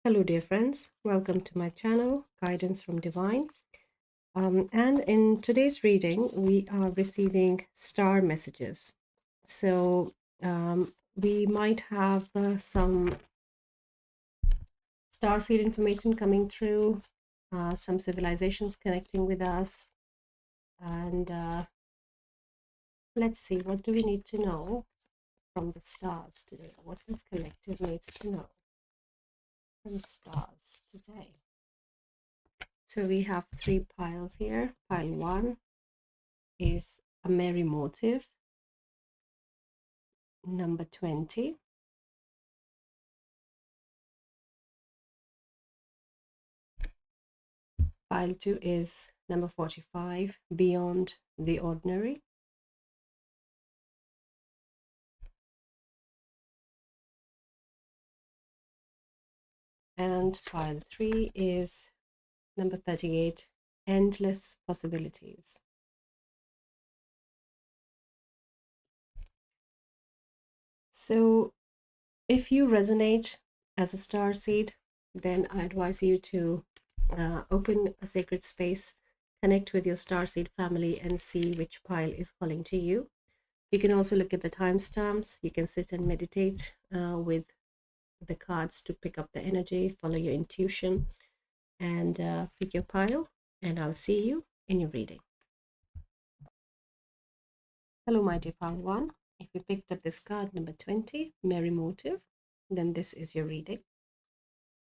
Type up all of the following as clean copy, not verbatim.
Hello, dear friends. Welcome to my channel, Guidance from Divine. And in today's reading, we are receiving star messages. So we might have some star seed information coming through, some civilizations connecting with us. And let's see, what do we need to know from the stars today? What this collective needs to know from stars today? So we have three piles here. Pile 1 is a merry motive. Number 20. Pile 2 is number 45, beyond the ordinary. And pile 3 is number 38, endless possibilities. So if you resonate as a star seed, then I advise you to open a sacred space, connect with your star seed family, and see which pile is calling to you. You can also look at the timestamps. You can sit and meditate with the cards to pick up the energy, follow your intuition, and pick your pile. And I'll see you in your reading. Hello, my dear pile 1. If you picked up this card, number 20, Merry Motive, then this is your reading.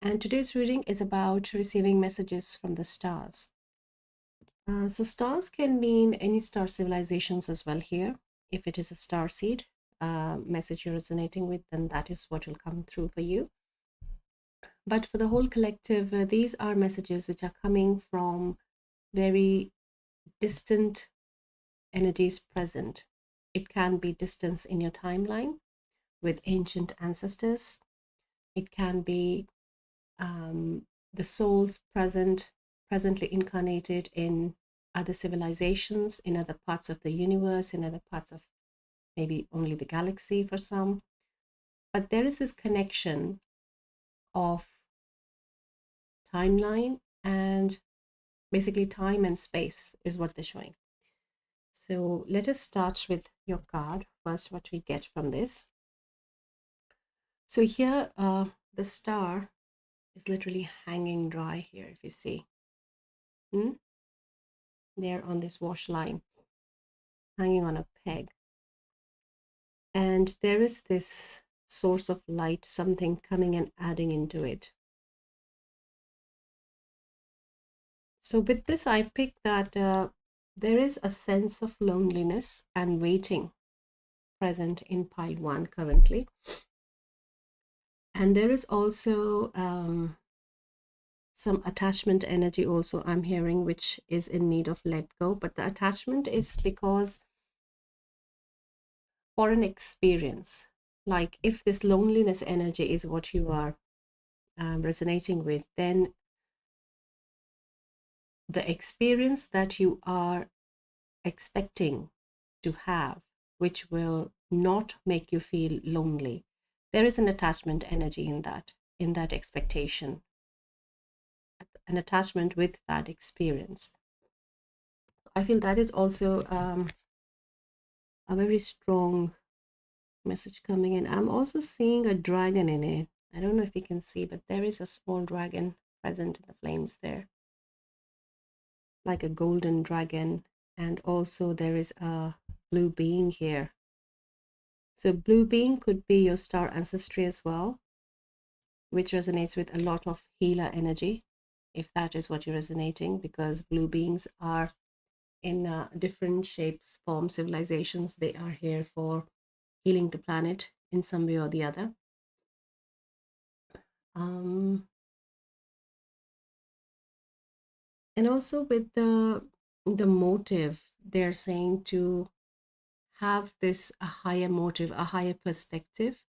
And today's reading is about receiving messages from the stars. So stars can mean any star civilizations as well here. If it is a star seed message you're resonating with, then that is what will come through for you. But for the whole collective, these are messages which are coming from very distant energies present. It can be distance in your timeline with ancient ancestors. It can be the souls presently incarnated in other civilizations, in other parts of the universe, in other parts of maybe only the galaxy for some. But there is this connection of timeline, and basically time and space is what they're showing. So let us start with your card first, what we get from this. So here the star is literally hanging dry here, if you see. They're on this wash line, hanging on a peg. And there is this source of light, something coming and adding into it. So with this, I picked that there is a sense of loneliness and waiting present in pile 1 currently. And there is also some attachment energy also I'm hearing, which is in need of let go. But the attachment is because for an experience, like if this loneliness energy is what you are resonating with, then the experience that you are expecting to have, which will not make you feel lonely, there is an attachment energy in that expectation, an attachment with that experience. I feel that is also a very strong message coming in. I'm also seeing a dragon in it. I don't know if you can see, but there is a small dragon present in the flames there, like a golden dragon. And also there is a blue being here. So blue being could be your star ancestry as well, which resonates with a lot of healer energy, if that is what you're resonating, because blue beings are in different shapes, forms, civilizations. They are here for healing the planet in some way or the other. And also with the motive, they're saying to have this a higher motive, a higher perspective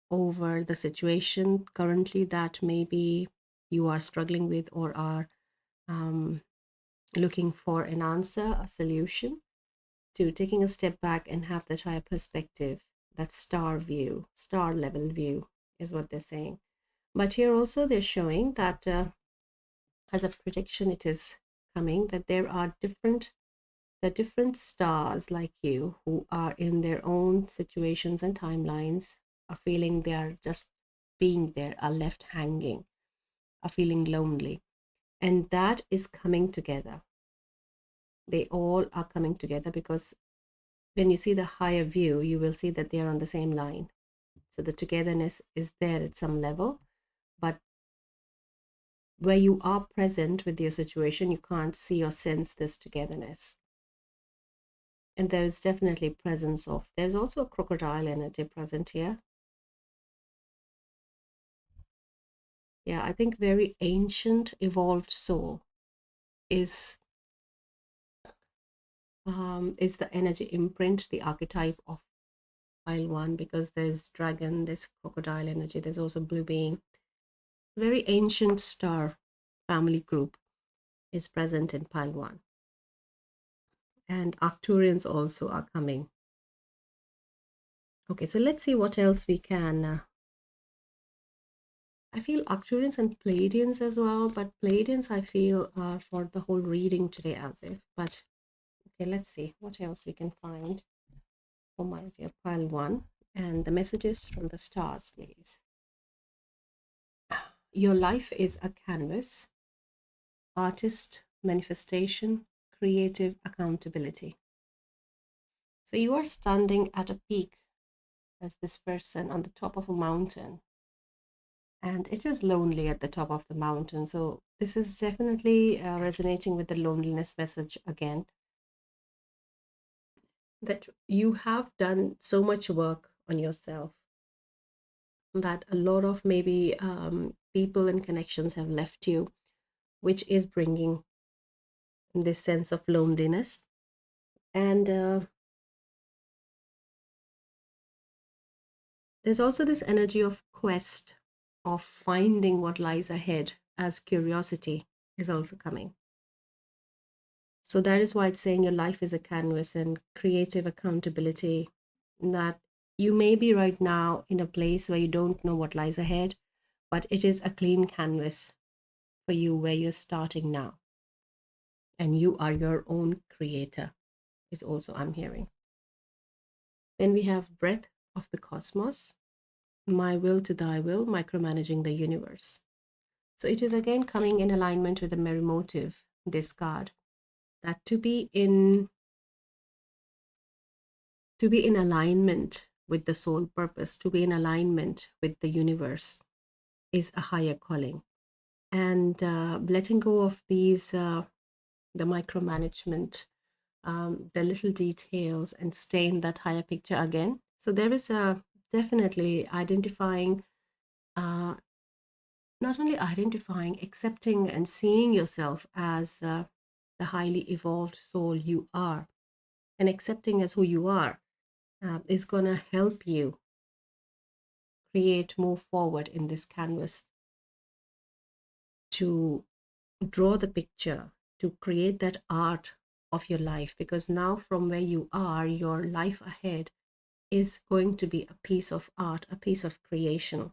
over the situation currently that maybe you are struggling with, or are looking for an answer, a solution, to taking a step back and have that higher perspective, that star view, star level view is what they're saying. But here also they're showing that as a prediction, it is coming that there are different stars like you who are in their own situations and timelines, are feeling they are just being there, are left hanging, are feeling lonely. And that is coming together. They all are coming together because when you see the higher view, you will see that they are on the same line. So the togetherness is there at some level, but where you are present with your situation, you can't see or sense this togetherness. And there is definitely presence of, there's also a crocodile energy present here. Yeah, I think very ancient evolved soul is the energy imprint, the archetype of pile one, because there's dragon, there's crocodile energy, there's also blue being. Very ancient star family group is present in pile one. And Arcturians also are coming. Okay, so let's see what else we can. I feel Arcturians and Pleiadians as well, but Pleiadians I feel are for the whole reading today as if. But okay, let's see what else we can find for my dear pile one. And the messages from the stars, please. Your life is a canvas, artist, manifestation, creative accountability. So you are standing at a peak as this person on the top of a mountain, and it is lonely at the top of the mountain. So this is definitely resonating with the loneliness message again, that you have done so much work on yourself that a lot of maybe people and connections have left you, which is bringing this sense of loneliness. And there's also this energy of quest, of finding what lies ahead, as curiosity is also coming. So that is why it's saying your life is a canvas and creative accountability, that you may be right now in a place where you don't know what lies ahead, but it is a clean canvas for you where you're starting now. And you are your own creator, is also I'm hearing. Then we have breath of the cosmos, my will to thy will, micromanaging the universe. So it is again coming in alignment with the merry motive, this card, that to be in alignment with the soul purpose, to be in alignment with the universe is a higher calling. And letting go of these, the micromanagement, the little details, and stay in that higher picture again. So there is a definitely identifying, not only identifying, accepting and seeing yourself as the highly evolved soul you are, and accepting as who you are is going to help you move forward in this canvas, to draw the picture, to create that art of your life. Because now, from where you are, your life ahead is going to be a piece of art, a piece of creation.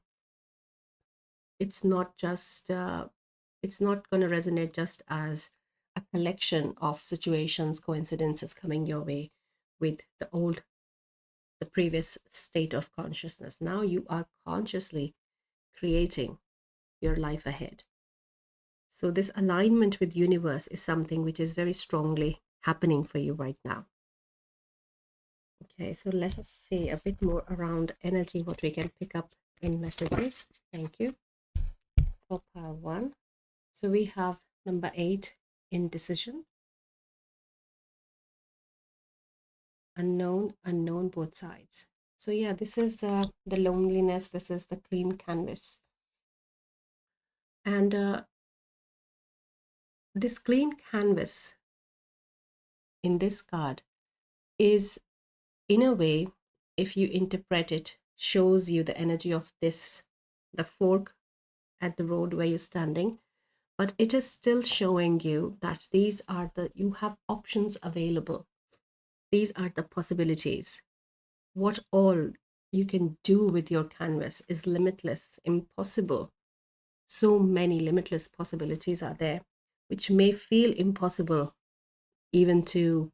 It's not just, it's not going to resonate just as a collection of situations, coincidences coming your way with the previous state of consciousness. Now you are consciously creating your life ahead. So this alignment with universe is something which is very strongly happening for you right now. Okay, so let us see a bit more around energy, what we can pick up in messages. Thank you. For power one. So we have number 8, indecision. Unknown both sides. So yeah, this is the loneliness, this is the clean canvas. And this clean canvas in this card is, in a way, if you interpret it, shows you the energy of this, the fork at the road where you're standing. But it is still showing you that these are you have options available. These are the possibilities. What all you can do with your canvas is limitless, impossible So many limitless possibilities are there, which may feel impossible even to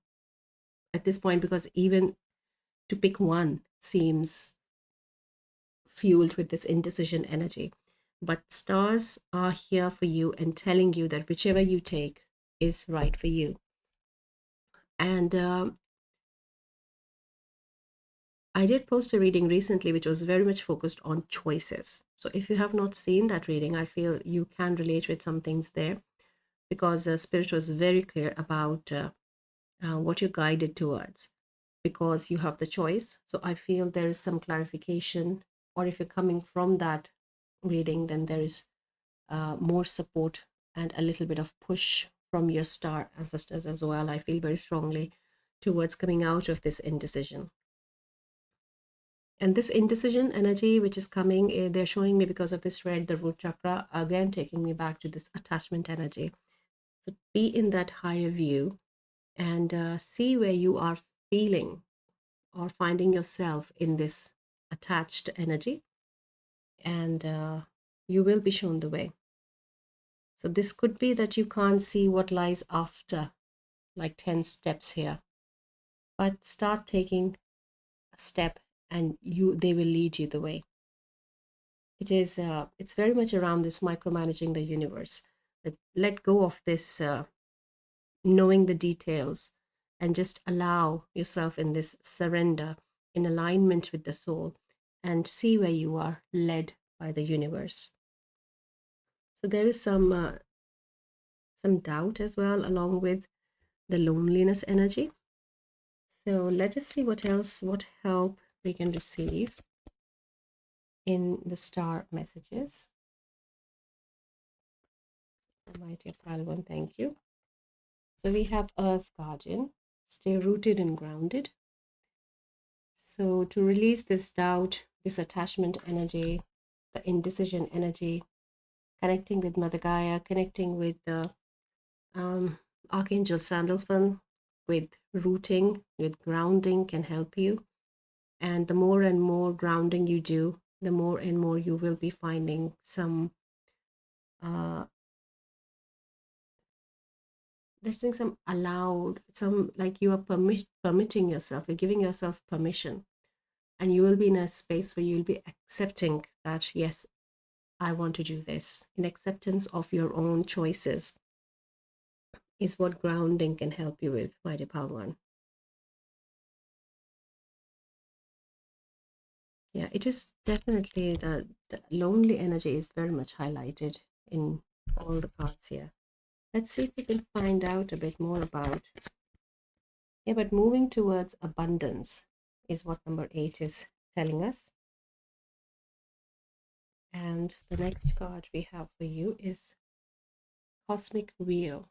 at this point, because even to pick one seems fueled with this indecision energy. But stars are here for you and telling you that whichever you take is right for you. And I did post a reading recently which was very much focused on choices. So if you have not seen that reading, I feel you can relate with some things there, because Spirit was very clear about what you're guided towards, because you have the choice. So I feel there is some clarification, or if you're coming from that reading, then there is more support and a little bit of push from your star ancestors as well. I feel very strongly towards coming out of this indecision. And this indecision energy, which is coming, they're showing me because of this red, the root chakra, again taking me back to this attachment energy. So be in that higher view and see where you are feeling or finding yourself in this attached energy, and you will be shown the way. So this could be that you can't see what lies after, like 10 steps here, but start taking a step and they will lead you the way. It's very much around this micromanaging the universe. Let go of this knowing the details, and just allow yourself in this surrender, in alignment with the soul, and see where you are led by the universe. So there is some doubt as well, along with the loneliness energy. So let us see what else, what help we can receive in the star messages. Mighty Pile One, thank you. So we have Earth Guardian, stay rooted and grounded. So to release this doubt, this attachment energy, the indecision energy, connecting with Mother Gaia, connecting with the Archangel Sandalphon, with rooting, with grounding can help you. And the more and more grounding you do, the more and more you will be finding uh, there's some allowed, some like you are permitting yourself, you're giving yourself permission, and you will be in a space where you'll be accepting that, yes, I want to do this. In acceptance of your own choices is what grounding can help you with, my dear Palwan. Yeah, it is definitely the lonely energy is very much highlighted in all the cards here. Let's see if we can find out a bit more about. Yeah, but moving towards abundance is what number 8 is telling us. And the next card we have for you is Cosmic Wheel.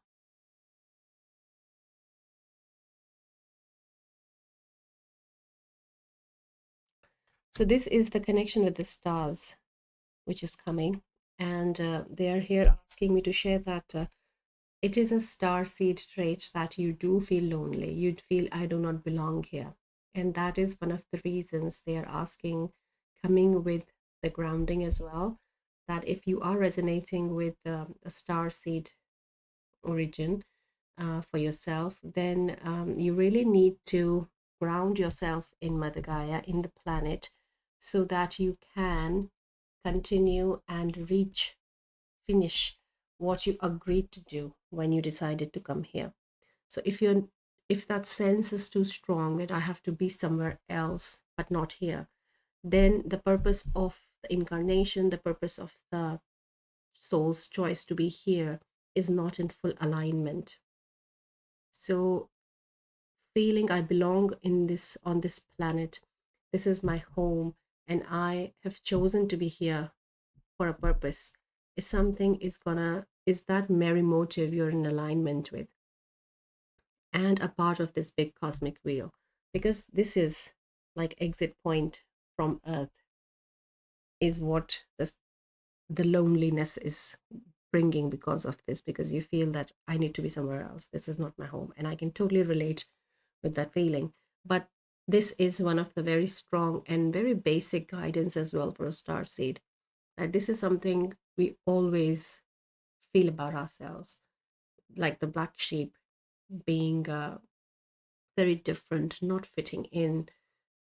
So this is the connection with the stars, which is coming. And they are here asking me to share that it is a star seed trait that you do feel lonely. You'd feel, I do not belong here. And that is one of the reasons they are asking, coming with the grounding as well, that if you are resonating with a star seed origin for yourself, then you really need to ground yourself in Mother Gaia, in the planet, so that you can continue and finish what you agreed to do when you decided to come here. So if that sense is too strong that I have to be somewhere else but not here, then the purpose of the incarnation, the purpose of the soul's choice to be here is not in full alignment. So feeling I belong in this, on this planet, this is my home, and I have chosen to be here for a purpose, is something is that merry motive you're in alignment with, and a part of this big cosmic wheel, because this is like exit point from Earth, is what the loneliness is bringing because of this, because you feel that I need to be somewhere else, this is not my home, and I can totally relate with that feeling. But this is one of the very strong and very basic guidance as well for a star seed, This is something we always feel about ourselves, like the black sheep being very different, not fitting in,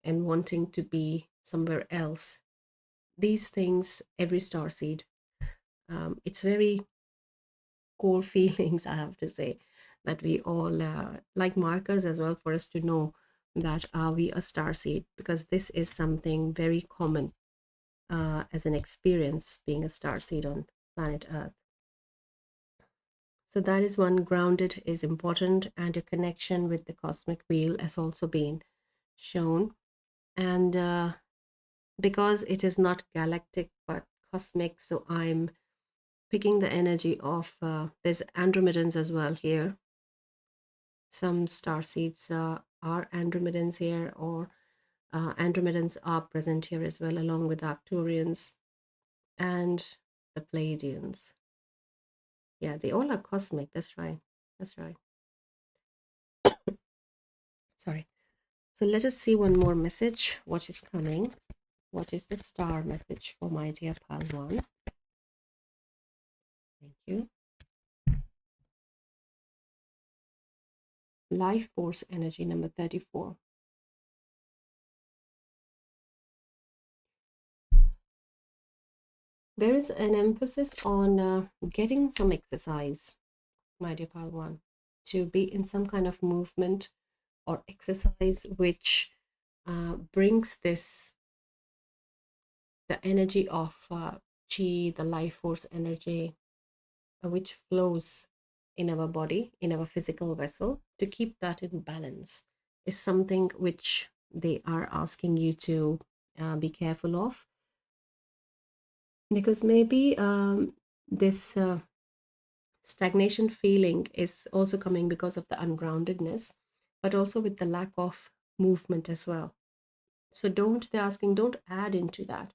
and wanting to be somewhere else. These things, every star seed, it's very core feelings, I have to say, that we all like markers as well for us to know that are we a star seed, because this is something very common as an experience being a star seed on planet Earth. So that is one. Grounded is important, and a connection with the cosmic wheel has also been shown. And because it is not galactic but cosmic, so I'm picking the energy of there's Andromedans as well here. Some star seeds are Andromedans here, or Andromedans are present here as well, along with Arcturians and the Pleiadians. Yeah, they all are cosmic. That's right. That's right. Sorry. So let us see one more message. What is coming? What is the star message for my dear pal one? Thank you. Life force energy number 34. There is an emphasis on getting some exercise, my dear pal one, to be in some kind of movement or exercise which brings this the energy of chi, the life force energy, which flows in our body, in our physical vessel, to keep that in balance, is something which they are asking you to be careful of, because maybe this stagnation feeling is also coming because of the ungroundedness, but also with the lack of movement as well. So they're asking, don't add into that.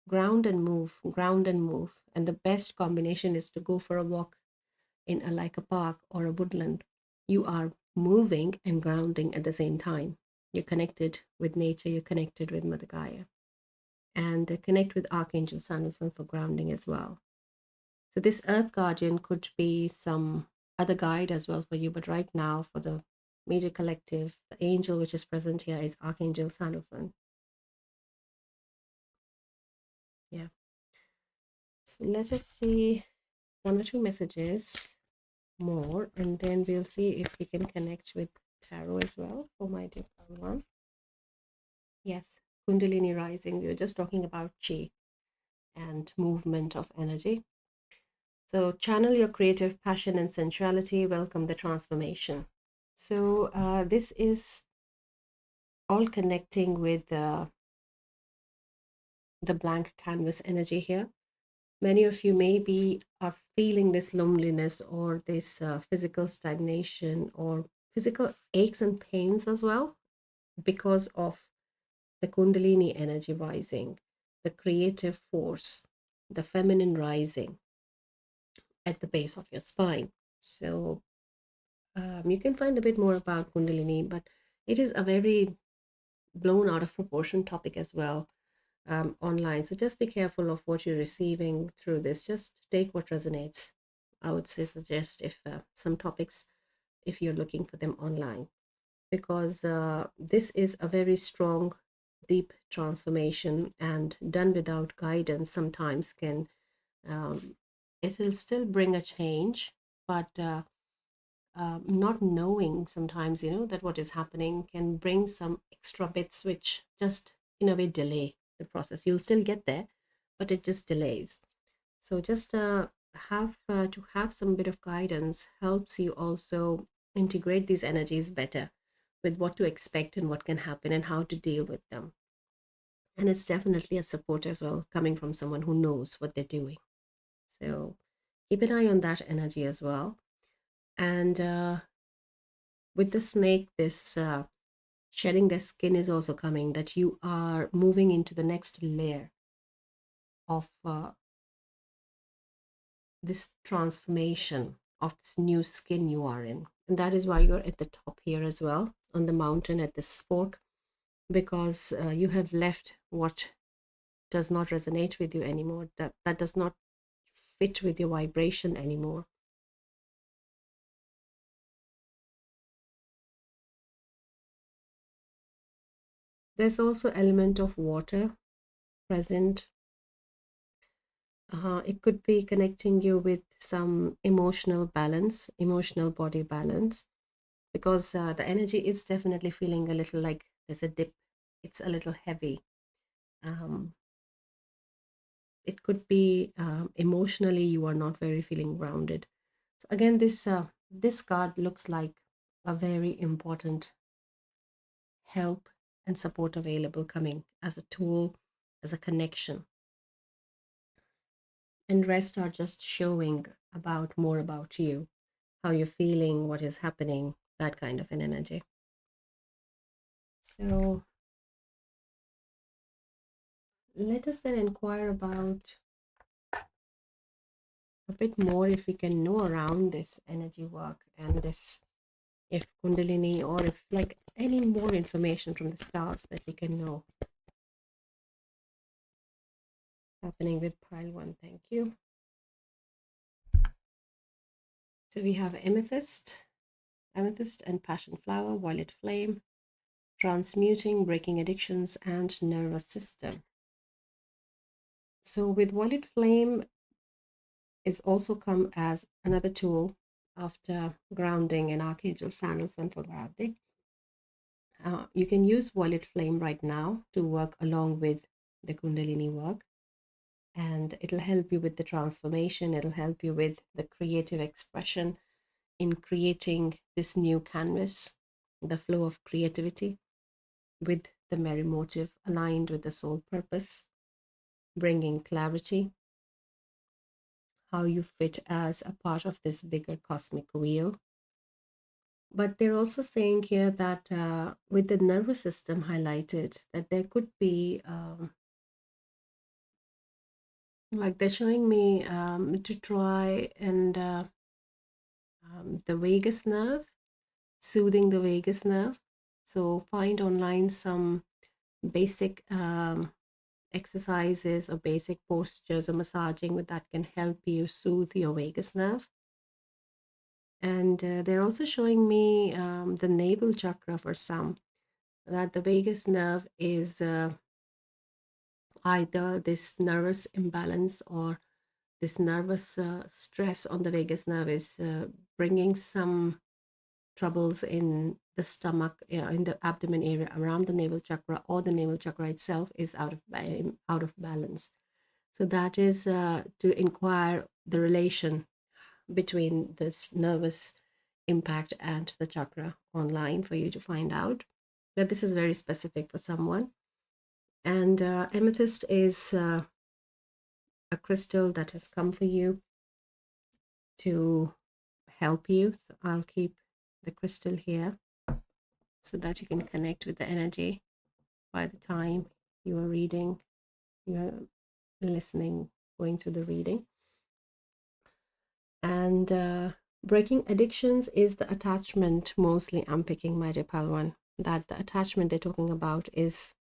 Ground and move, ground and move. And the best combination is to go for a walk in like a park or a woodland. You are moving and grounding at the same time. You're connected with nature, you're connected with Mother Gaia. And connect with Archangel Sandalphon for grounding as well. So this Earth Guardian could be some other guide as well for you, but right now for the major collective, the angel which is present here is Archangel Sandalphon. Yeah. So let us see one or two messages more, and then we'll see if we can connect with tarot as well for my dear one. Yes, Kundalini rising. We were just talking about chi and movement of energy. So channel your creative passion and sensuality. Welcome the transformation. So this is all connecting with the blank canvas energy here. Many of you maybe are feeling this loneliness or this physical stagnation or physical aches and pains as well, because of the Kundalini energy rising, the creative force, the feminine rising at the base of your spine. So you can find a bit more about Kundalini, but it is a very blown out of proportion topic as well online. So just be careful of what you're receiving through this. Just take what resonates. I would say suggest if some topics, if you're looking for them online, because this is a very strong, deep transformation, and done without guidance sometimes can it will still bring a change, but not knowing sometimes, that what is happening can bring some extra bits which just in a way delay the process. You'll still get there, but it just delays. So just have to have some bit of guidance helps you also integrate these energies better with what to expect and what can happen and how to deal with them. And it's definitely a support as well, coming from someone who knows what they're doing. So keep an eye on that energy as well. And with the snake, this shedding their skin is also coming, that you are moving into the next layer of this transformation of this new skin you are in. And that is why you're at the top here as well, on the mountain at this fork, because you have left what does not resonate with you anymore, that does not fit with your vibration anymore. There's also element of water present. It could be connecting you with some emotional balance, emotional body balance, because the energy is definitely feeling a little like there's a dip. It's a little heavy. Um, it could be emotionally you are not very feeling grounded. So again, this card looks like a very important help and support available coming as a tool, as a connection. And rest are just showing about more about you, how you're feeling, what is happening, that kind of an energy. So let us then inquire about a bit more if we can know around this energy work and this, if Kundalini, or if like any more information from the stars that we can know happening with pile one. Thank you. So we have amethyst and passion flower, violet flame, transmuting, breaking addictions, and nervous system. So with violet flame is also come as another tool after grounding and archangel sandalphon for grounding. You can use violet flame right now to work along with the Kundalini work, and it'll help you with the transformation. It'll help you with the creative expression in creating this new canvas, the flow of creativity with the merry motive aligned with the soul purpose, bringing clarity, how you fit as a part of this bigger cosmic wheel. But they're also saying here that with the nervous system highlighted, that there could be, like they're showing me to try and the vagus nerve, soothing the vagus nerve. So find online some basic exercises or basic postures or massaging that can help you soothe your vagus nerve. And they're also showing me the navel chakra for some, that the vagus nerve is either this nervous imbalance or this nervous stress on the vagus nerve is bringing some troubles in the stomach, in the abdomen area around the navel chakra, or the navel chakra itself is out of balance. So that is to inquire the relation between this nervous impact and the chakra online for you to find out. But this is very specific for someone. And amethyst is a crystal that has come for you to help you. So I'll keep the crystal here so that you can connect with the energy by the time you are reading, you're listening, going through the reading. And breaking addictions is the attachment mostly I'm picking, my dear Palwan, that the attachment they're talking about is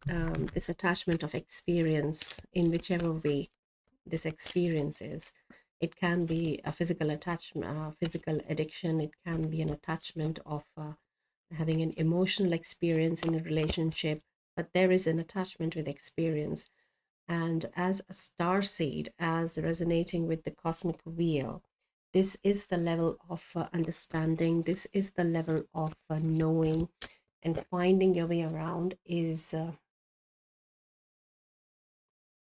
this attachment of experience in whichever way this experience is. It can be a physical attachment, physical addiction. It can be an attachment of having an emotional experience in a relationship, but there is an attachment with experience. And as a star seed, as resonating with the cosmic wheel, this is the level of understanding. This is the level of knowing and finding your way around is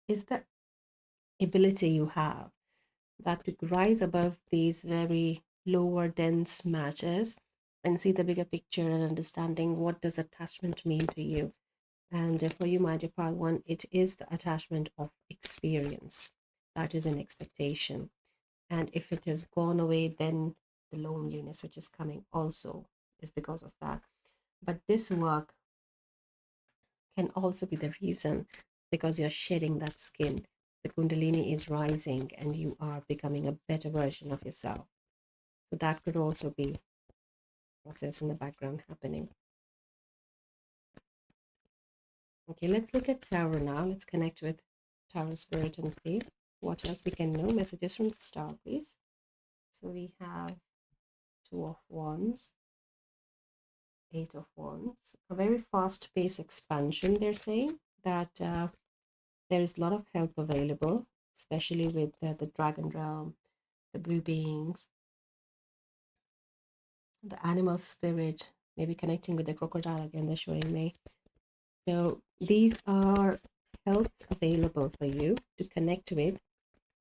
the ability you have that to rise above these very lower dense matters and see the bigger picture and understanding what does attachment mean to you. And for you, my dear Pal one, it is the attachment of experience. That is an expectation. And if it has gone away, then the loneliness which is coming also is because of that. But this work can also be the reason, because you're shedding that skin. The Kundalini is rising and you are becoming a better version of yourself. So that could also be a process in the background happening. Okay, let's look at tarot now. Let's connect with tarot spirit and see what else we can know. Messages from the star, please. So we have Two of Wands, Eight of Wands. A very fast-paced expansion, they're saying that there is a lot of help available, especially with the dragon realm, the blue beings, the animal spirit, maybe connecting with the crocodile again, they're showing me. So these are helps available for you to connect with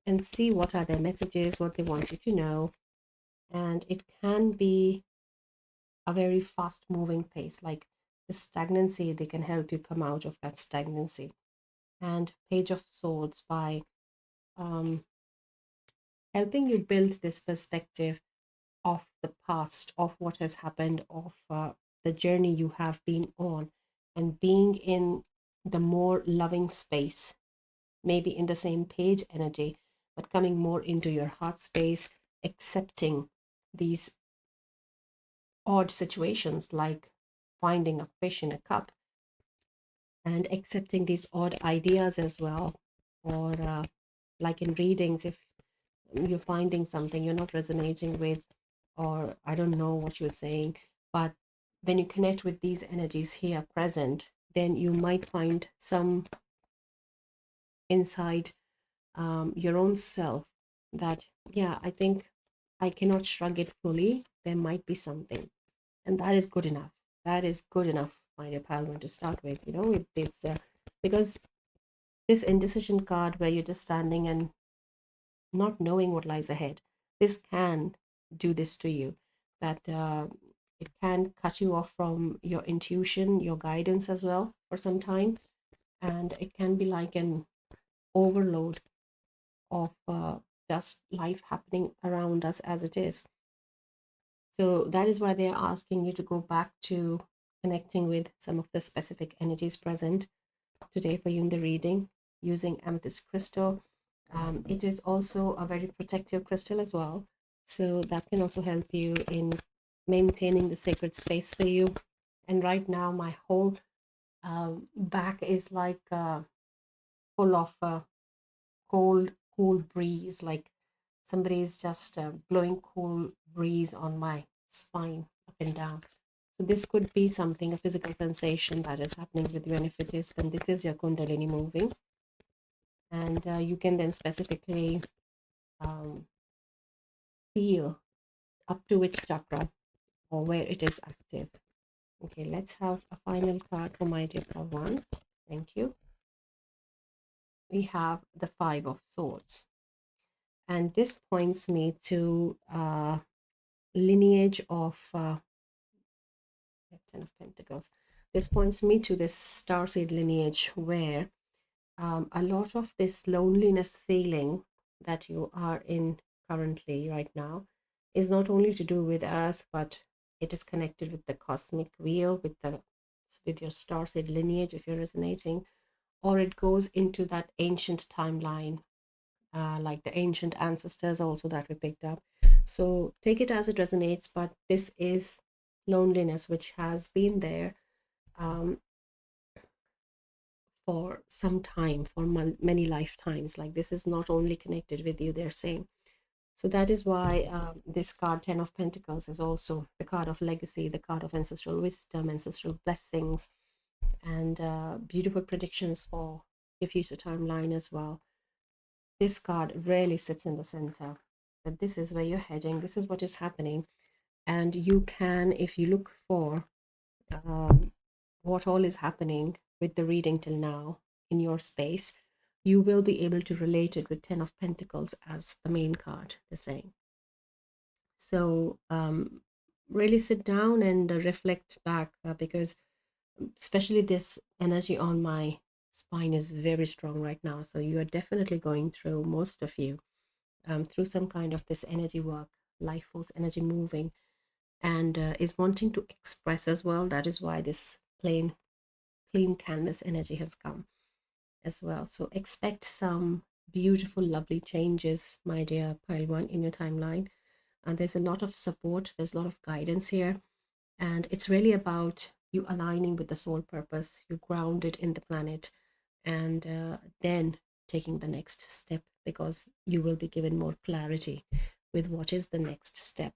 and see what are their messages, what they want you to know. And it can be a very fast moving pace, like the stagnancy, they can help you come out of that stagnancy. And Page of Swords by um, helping you build this perspective of the past, of what has happened, of the journey you have been on, and being in the more loving space, maybe in the same page energy, but coming more into your heart space, accepting these odd situations like finding a fish in a cup, and accepting these odd ideas as well. Or like in readings, if you're finding something you're not resonating with, or I don't know what you're saying, but when you connect with these energies here present, then you might find some inside your own self that, yeah, I think I cannot shrug it fully. There might be something, and that is good enough. That is good enough, my dear Palmer, to start with. It's because this indecision card where you're just standing and not knowing what lies ahead, this can do this to you, that it can cut you off from your intuition, your guidance as well for some time, and it can be like an overload of just life happening around us as it is. So that is why they're asking you to go back to connecting with some of the specific energies present today for you in the reading using amethyst crystal. It is also a very protective crystal as well. So that can also help you in maintaining the sacred space for you. And right now, my whole back is like full of cold, cool breeze, like somebody is just blowing cool breeze on my spine up and down. So this could be something, a physical sensation that is happening with you. And if it is, then this is your Kundalini moving. And you can then specifically um, feel up to which chakra or where it is active. Okay, let's have a final card for my dear one. Thank you. We have the Five of Swords. And this points me to lineage of Ten of Pentacles. This points me to this starseed lineage where a lot of this loneliness feeling that you are in currently right now is not only to do with Earth, but it is connected with the cosmic wheel, with your starseed lineage if you're resonating, or it goes into that ancient timeline, like the ancient ancestors also that we picked up. So take it as it resonates, but this is loneliness which has been there um, for some time, for many lifetimes. Like this is not only connected with you, they're saying. So that is why this card, Ten of Pentacles, is also the card of legacy, the card of ancestral wisdom, ancestral blessings, and beautiful predictions for your future timeline as well. This card really sits in the center, that this is where you're heading, this is what is happening. And you can, if you look for what all is happening with the reading till now in your space, you will be able to relate it with Ten of Pentacles as the main card, the same. So really sit down and reflect back, because especially this energy on my spine is very strong right now. So you are definitely going through, most of you, through some kind of this energy work, life force energy moving, and is wanting to express as well. That is why this plain clean canvas energy has come as well. So expect some beautiful, lovely changes, my dear pile one, in your timeline. And there's a lot of support, there's a lot of guidance here. And it's really about you aligning with the soul purpose, you grounded in the planet, and then taking the next step, because you will be given more clarity with what is the next step.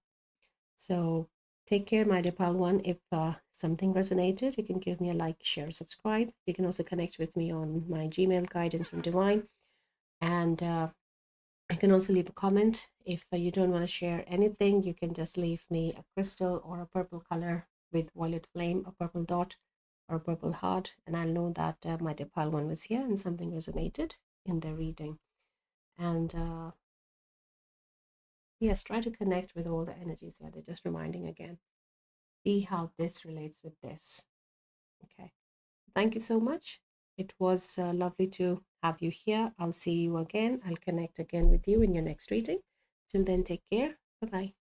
So take care, my dear pal one. If something resonated, you can give me a like, share, subscribe. You can also connect with me on my Gmail, guidance from divine, and you can also leave a comment. If you don't want to share anything, you can just leave me a crystal or a purple color with violet flame, a purple dot or a purple heart, and I'll know that my dear pal one was here and something resonated in their reading. And yes, try to connect with all the energies here. They're just reminding again. See how this relates with this. Okay. Thank you so much. It was lovely to have you here. I'll see you again. I'll connect again with you in your next reading. Till then, take care. Bye bye.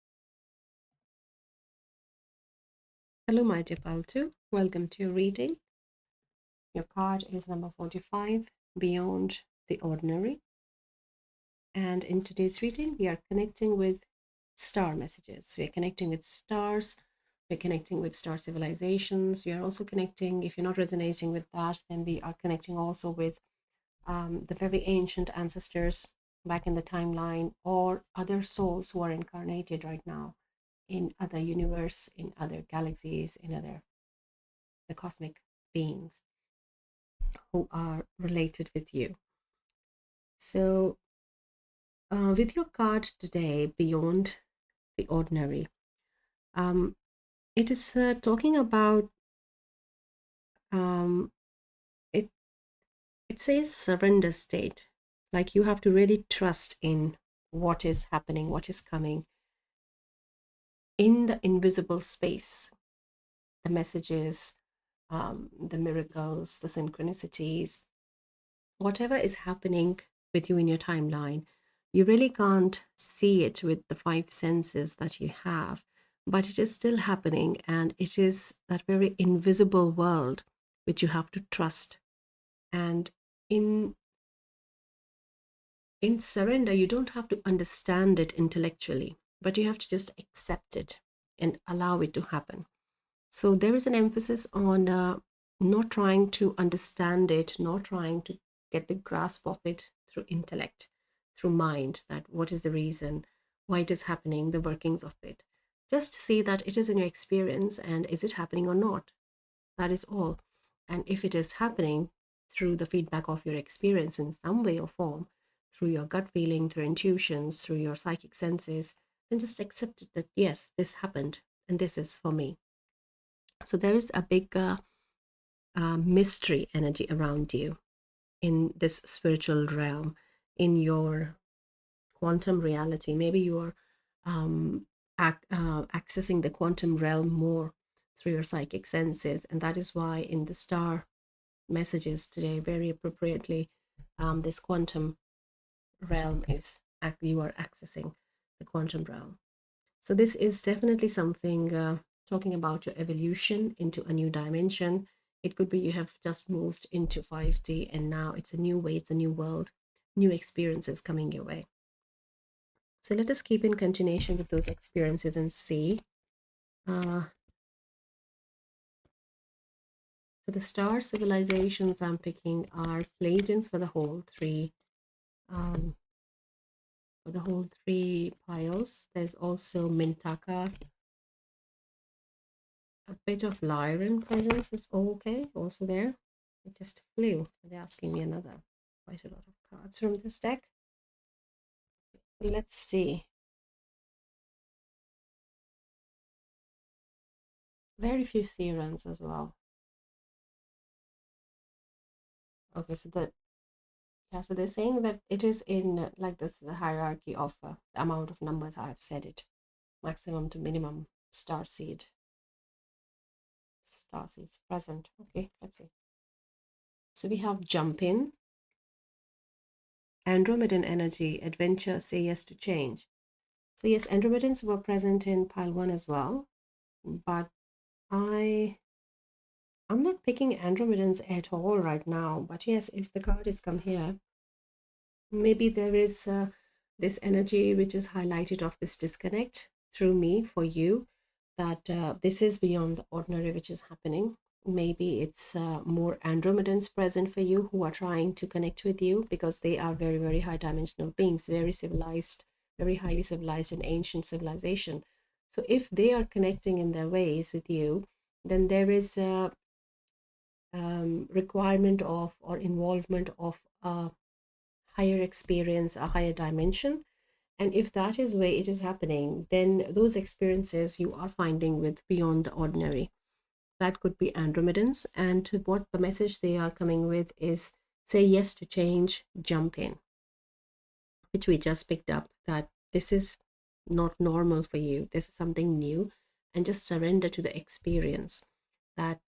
Hello, my dear pal 2. Welcome to your reading. Your card is number 45, Beyond the Ordinary. And in today's reading, we are connecting with star messages. We are connecting with stars. We're connecting with star civilizations. We are also connecting, if you're not resonating with that, then we are connecting also with the very ancient ancestors back in the timeline, or other souls who are incarnated right now in other universe, in other galaxies, in other the cosmic beings who are related with you. So with your card today, Beyond the Ordinary, um, it is talking about um, it. It says surrender state, like you have to really trust in what is happening, what is coming in the invisible space, the messages, the miracles, the synchronicities, whatever is happening with you in your timeline. You really can't see it with the five senses that you have, but it is still happening, and it is that very invisible world which you have to trust. And in in surrender, you don't have to understand it intellectually, but you have to just accept it and allow it to happen. So there is an emphasis on not trying to understand it, not trying to get the grasp of it through intellect, through mind, that what is the reason, why it is happening, the workings of it. Just see that it is in your experience, and is it happening or not? That is all. And if it is happening through the feedback of your experience in some way or form, through your gut feeling, through intuitions, through your psychic senses, then just accept it that yes, this happened and this is for me. So there is a big mystery energy around you in this spiritual realm, in your quantum reality. Maybe you're accessing the quantum realm more through your psychic senses, and that is why in the star messages today, very appropriately, this quantum realm is you are accessing the quantum realm. So this is definitely something talking about your evolution into a new dimension. It could be you have just moved into 5D and now it's a new way, it's a new world, new experiences coming your way. So let us keep in continuation with those experiences and see. So the star civilizations I'm picking are Pleiadians for the whole three, piles. There's also Mintaka. A bit of Lyran presence is okay, also there. It just flew. They're asking me another. Quite a lot of cards from this deck. Let's see. Very few Serans as well. Okay, so so they're saying that it is in like this the hierarchy of the amount of numbers I've said it, maximum to minimum starseeds present. Okay, let's see. So we have jump in, Andromedan energy, adventure, say yes to change. So yes, Andromedans were present in pile 1 as well, but I'm not picking Andromedans at all right now. But yes, if the card is come here, maybe there is this energy which is highlighted of this disconnect through me for you, that this is beyond the ordinary which is happening. Maybe it's more Andromedans present for you who are trying to connect with you, because they are very, very high dimensional beings, very civilized, very highly civilized and ancient civilization. So if they are connecting in their ways with you, then there is a requirement of or involvement of a higher experience, a higher dimension. And if that is where it is happening, then those experiences you are finding with beyond the ordinary. That could be Andromedans. And what the message they are coming with is say yes to change, jump in, which we just picked up, that this is not normal for you. This is something new. And just surrender to the experience that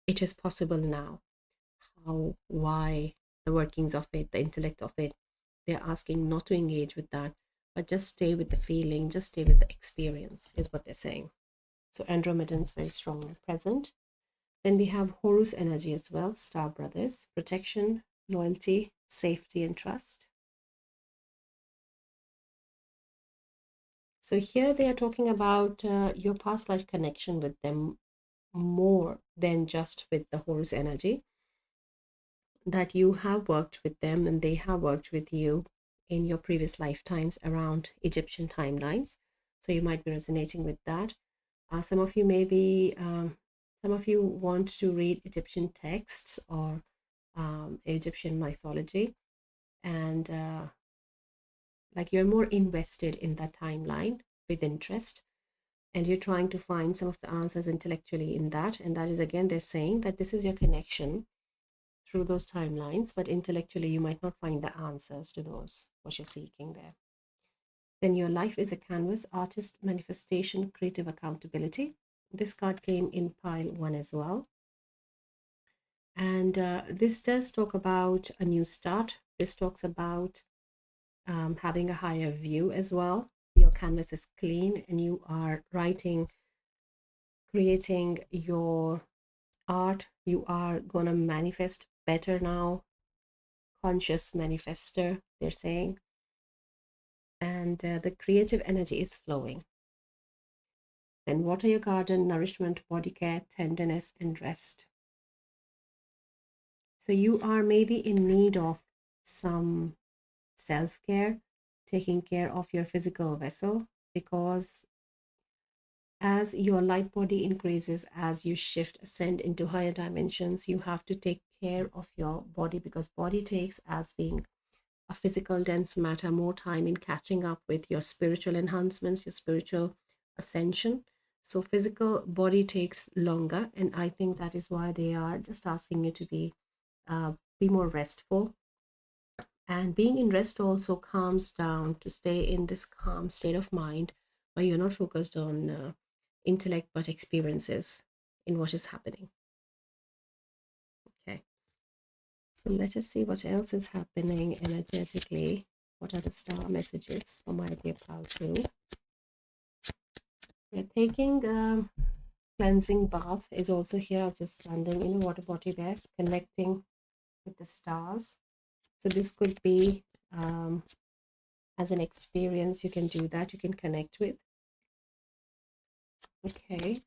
it is possible now. How, why, the workings of it, the intellect of it. They're asking not to engage with that, but just stay with the feeling, just stay with the experience, is what they're saying. So Andromedans very strongly present. Then we have Horus energy as well, Star Brothers, protection, loyalty, safety, and trust. So here they are talking about your past life connection with them more than just with the Horus energy, that you have worked with them and they have worked with you in your previous lifetimes around Egyptian timelines. So you might be resonating with that. Some of you maybe, some of you want to read Egyptian texts or Egyptian mythology, and like you're more invested in that timeline with interest, and you're trying to find some of the answers intellectually in that. And that is again, they're saying that this is your connection through those timelines, but intellectually you might not find the answers to those what you're seeking there. Then your life is a canvas, artist, manifestation, creative accountability. This card came in pile one as well. And this does talk about a new start. This talks about having a higher view as well. Your canvas is clean and you are writing, creating your art. You are going to manifest better now. Conscious manifester, they're saying. And the creative energy is flowing. Then water your garden, nourishment, body care, tenderness, and rest. So you are maybe in need of some self-care, taking care of your physical vessel, because as your light body increases, as you shift, ascend into higher dimensions, you have to take care of your body, because body takes, as being a physical dense matter, more time in catching up with your spiritual enhancements, your spiritual ascension. So physical body takes longer, and I think that is why they are just asking you to be more restful. And being in rest also calms down, to stay in this calm state of mind where you're not focused on intellect but experiences in what is happening. Okay, so let us see what else is happening energetically. What are the star messages for my dear pal too? We're taking cleansing bath is also here, just standing in a water body there, connecting with the stars. So this could be as an experience, you can do that, you can connect with. Okay.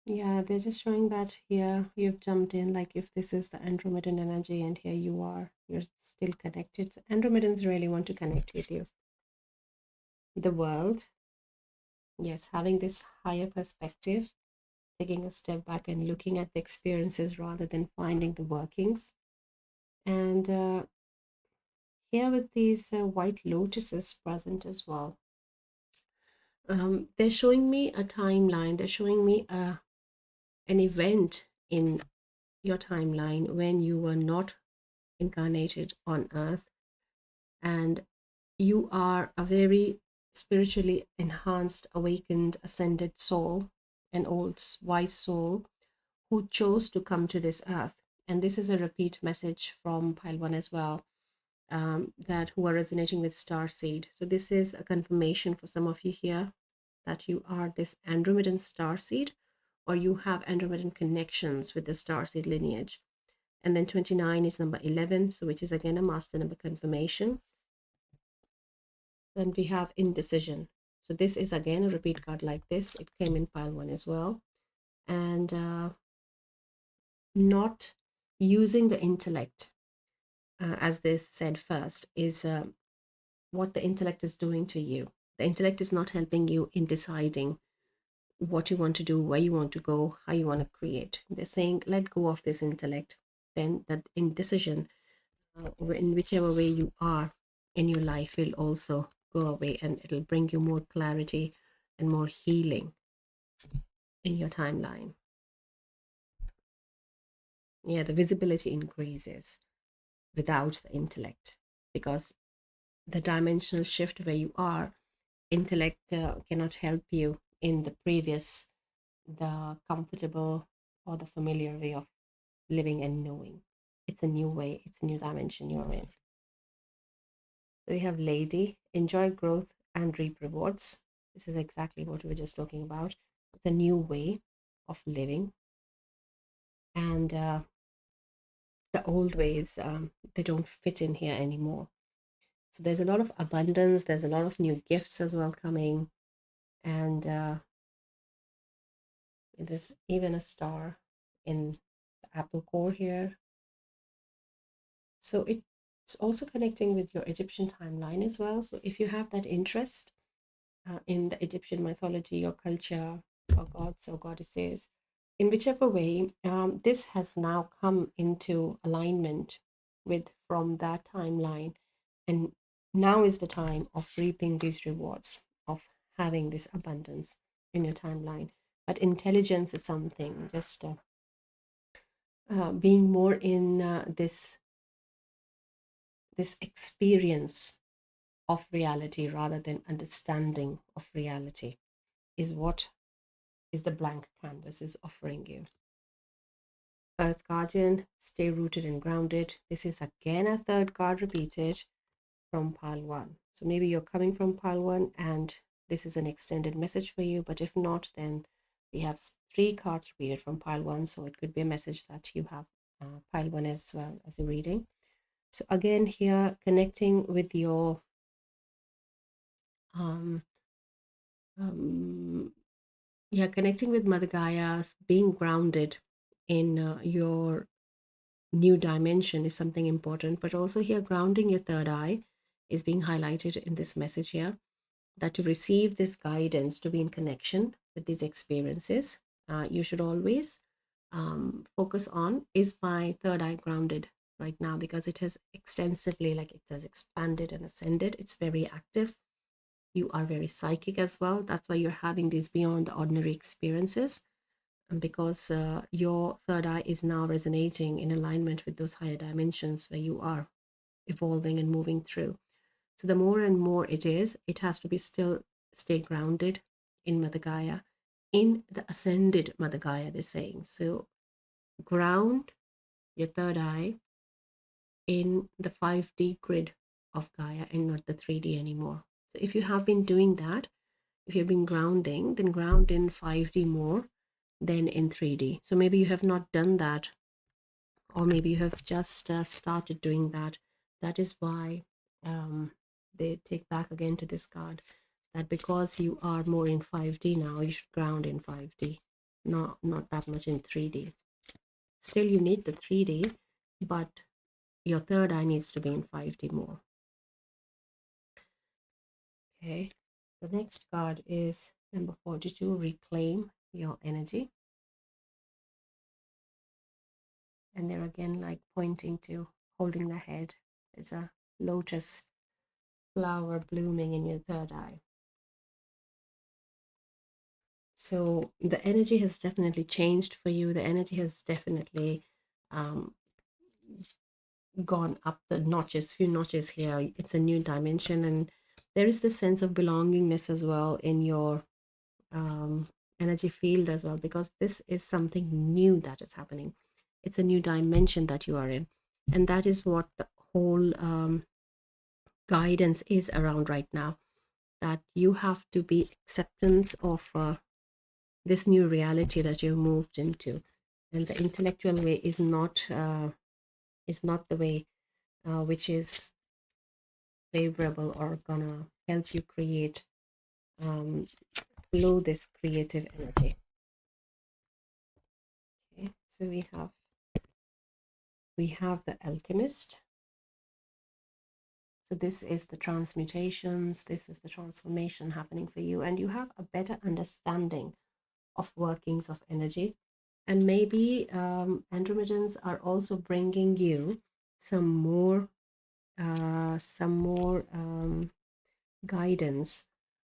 Yeah, they're just showing that here you've jumped in, like if this is the Andromedan energy and here you are, you're still connected. So Andromedans really want to connect with you. The world, yes, having this higher perspective, taking a step back and looking at the experiences rather than finding the workings. And here with these white lotuses present as well, they're showing me a timeline, they're showing me an event in your timeline when you were not incarnated on earth, and you are a very spiritually enhanced, awakened, ascended soul, an old wise soul who chose to come to this earth. And this is a repeat message from pile one as well, that who are resonating with Starseed. So this is a confirmation for some of you here that you are this Andromedan Starseed, or you have Andromedan connections with the Starseed lineage. And then 29 is number 11, so which is again a master number confirmation. Then we have indecision. So this is again a repeat card like this. It came in pile one as well. And not using the intellect, as they said first, is what the intellect is doing to you. The intellect is not helping you in deciding what you want to do, where you want to go, how you want to create. They're saying, let go of this intellect. Then that indecision, in whichever way you are in your life, will also go away, and it'll bring you more clarity and more healing in your timeline. Yeah, the visibility increases without the intellect, because the dimensional shift where you are, intellect cannot help you in the previous, the comfortable or the familiar way of living and knowing. It's a new way, it's a new dimension you're in. So we have lady, enjoy growth and reap rewards. This is exactly what we were just talking about. It's a new way of living, and the old ways, they don't fit in here anymore. So there's a lot of abundance, there's a lot of new gifts as well coming, and there's even a star in the apple core here. So it's also connecting with your Egyptian timeline as well. So if you have that interest in the Egyptian mythology or culture or gods or goddesses, in whichever way, this has now come into alignment with from that timeline. And now is the time of reaping these rewards, of having this abundance in your timeline. But intelligence is something, just being more in this experience of reality rather than understanding of reality is what is the blank canvas is offering you. Earth Guardian, stay rooted and grounded. This is again a third card repeated from pile one. So maybe you're coming from pile one and this is an extended message for you, but if not, then we have three cards repeated from pile one. So it could be a message that you have pile one as well as you're reading. So again, here connecting with your um, yeah, connecting with Mother Gaia, being grounded in your new dimension is something important, but also here grounding your third eye is being highlighted in this message here, that to receive this guidance, to be in connection with these experiences, you should always focus on, is my third eye grounded right now, because it has extensively, like it has expanded and ascended. It's very active. You are very psychic as well. That's why you're having these beyond the ordinary experiences, and because your third eye is now resonating in alignment with those higher dimensions where you are evolving and moving through. So the more and more it has to be still stay grounded in Mother Gaia, in the ascended Mother Gaia, they're saying. So ground your third eye in the 5D grid of Gaia and not the 3D anymore. So if you have been doing that, if you've been grounding, then ground in 5D more than in 3D. So maybe you have not done that, or maybe you have just started doing that. That is why they take back again to this card, that because you are more in 5D now, you should ground in 5D, not that much in 3D. Still, you need the 3D, but your third eye needs to be in 5D more. Okay, the next card is number 42, reclaim your energy. And they're again like pointing to holding the head. There's a lotus flower blooming in your third eye. So the energy has definitely changed for you. The energy has definitely gone up the notches, few notches here. It's a new dimension, and there is this sense of belongingness as well in your energy field as well, because this is something new that is happening. It's a new dimension that you are in, and that is what the whole guidance is around right now, that you have to be acceptance of this new reality that you've moved into, and the intellectual way is not the way which is favorable or gonna help you create, flow this creative energy. Okay, so we have the Alchemist. So this is the transmutations, this is the transformation happening for you, and you have a better understanding of workings of energy. And maybe andromedans are also bringing you some more guidance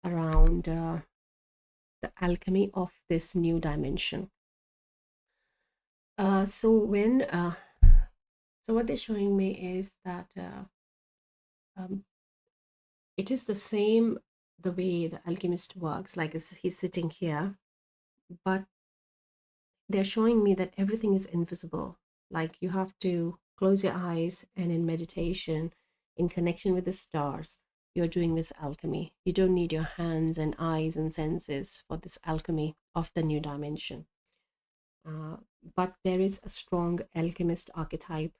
around the alchemy of this new dimension. So what they're showing me is that um, it is the same, the way the alchemist works, like he's sitting here, but they're showing me that everything is invisible. Like you have to close your eyes, and in meditation, in connection with the stars, you're doing this alchemy. You don't need your hands and eyes and senses for this alchemy of the new dimension. Uh, but there is a strong alchemist archetype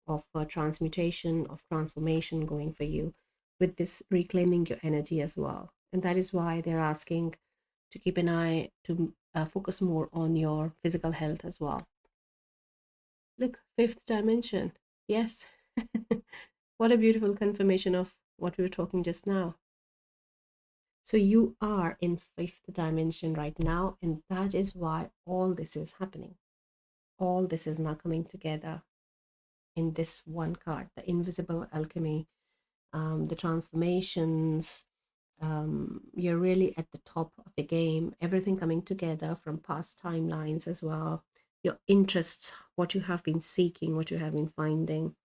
of transmutation, of transformation going for you with this reclaiming your energy as well. And that is why they're asking to keep an eye, to focus more on your physical health as well. Look, fifth dimension. Yes. What a beautiful confirmation of what we were talking just now. So you are in fifth dimension right now, and that is why all this is happening. All this is now coming together in this one card, the invisible alchemy, the transformations. You're really at the top of the game, everything coming together from past timelines as well, your interests, what you have been seeking, what you have been finding.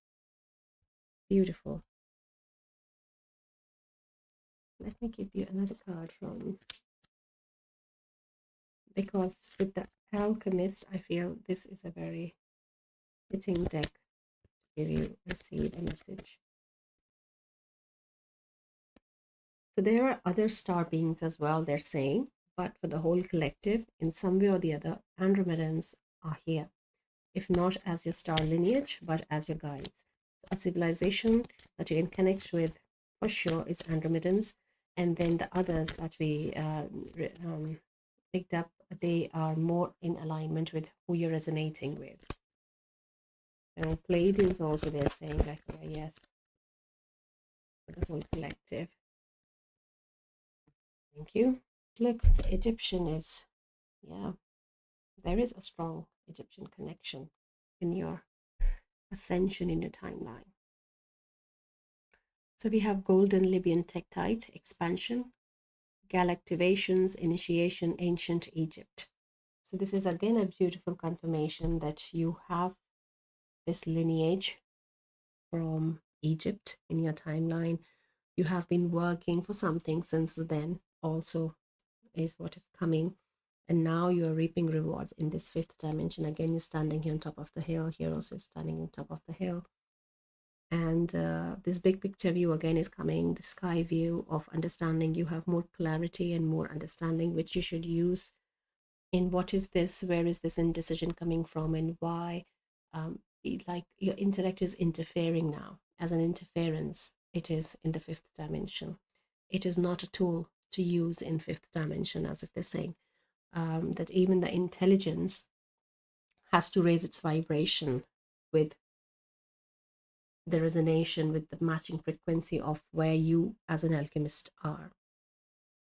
Beautiful. Let me give you another card from, because with the Alchemist, I feel this is a very fitting deck to give you, receive a message. So there are other star beings as well, they're saying, but for the whole collective, in some way or the other, Andromedans are here, if not as your star lineage, but as your guides. A civilization that you can connect with for sure is Andromedans, and then the others that we picked up, they are more in alignment with who you're resonating with. And Pleiadians also, they're saying that, yes, for the whole collective. Thank you. Look, the Egyptian is, yeah, there is a strong Egyptian connection in your ascension, in your timeline. So we have golden Libyan tektite, expansion, galactivations, initiation, ancient Egypt. So this is again a beautiful confirmation that you have this lineage from Egypt in your timeline. You have been working for something since then, also is what is coming. And now you are reaping rewards in this fifth dimension. Again, you're standing here on top of the hill. Here also is standing on top of the hill. And this big picture view again is coming, the sky view of understanding. You have more clarity and more understanding, which you should use in what is this, where is this indecision coming from, and why. Like your intellect is interfering now as an interference. It is in the fifth dimension. It is not a tool to use in fifth dimension, as if they're saying that even the intelligence has to raise its vibration with the resonation, with the matching frequency of where you as an alchemist are.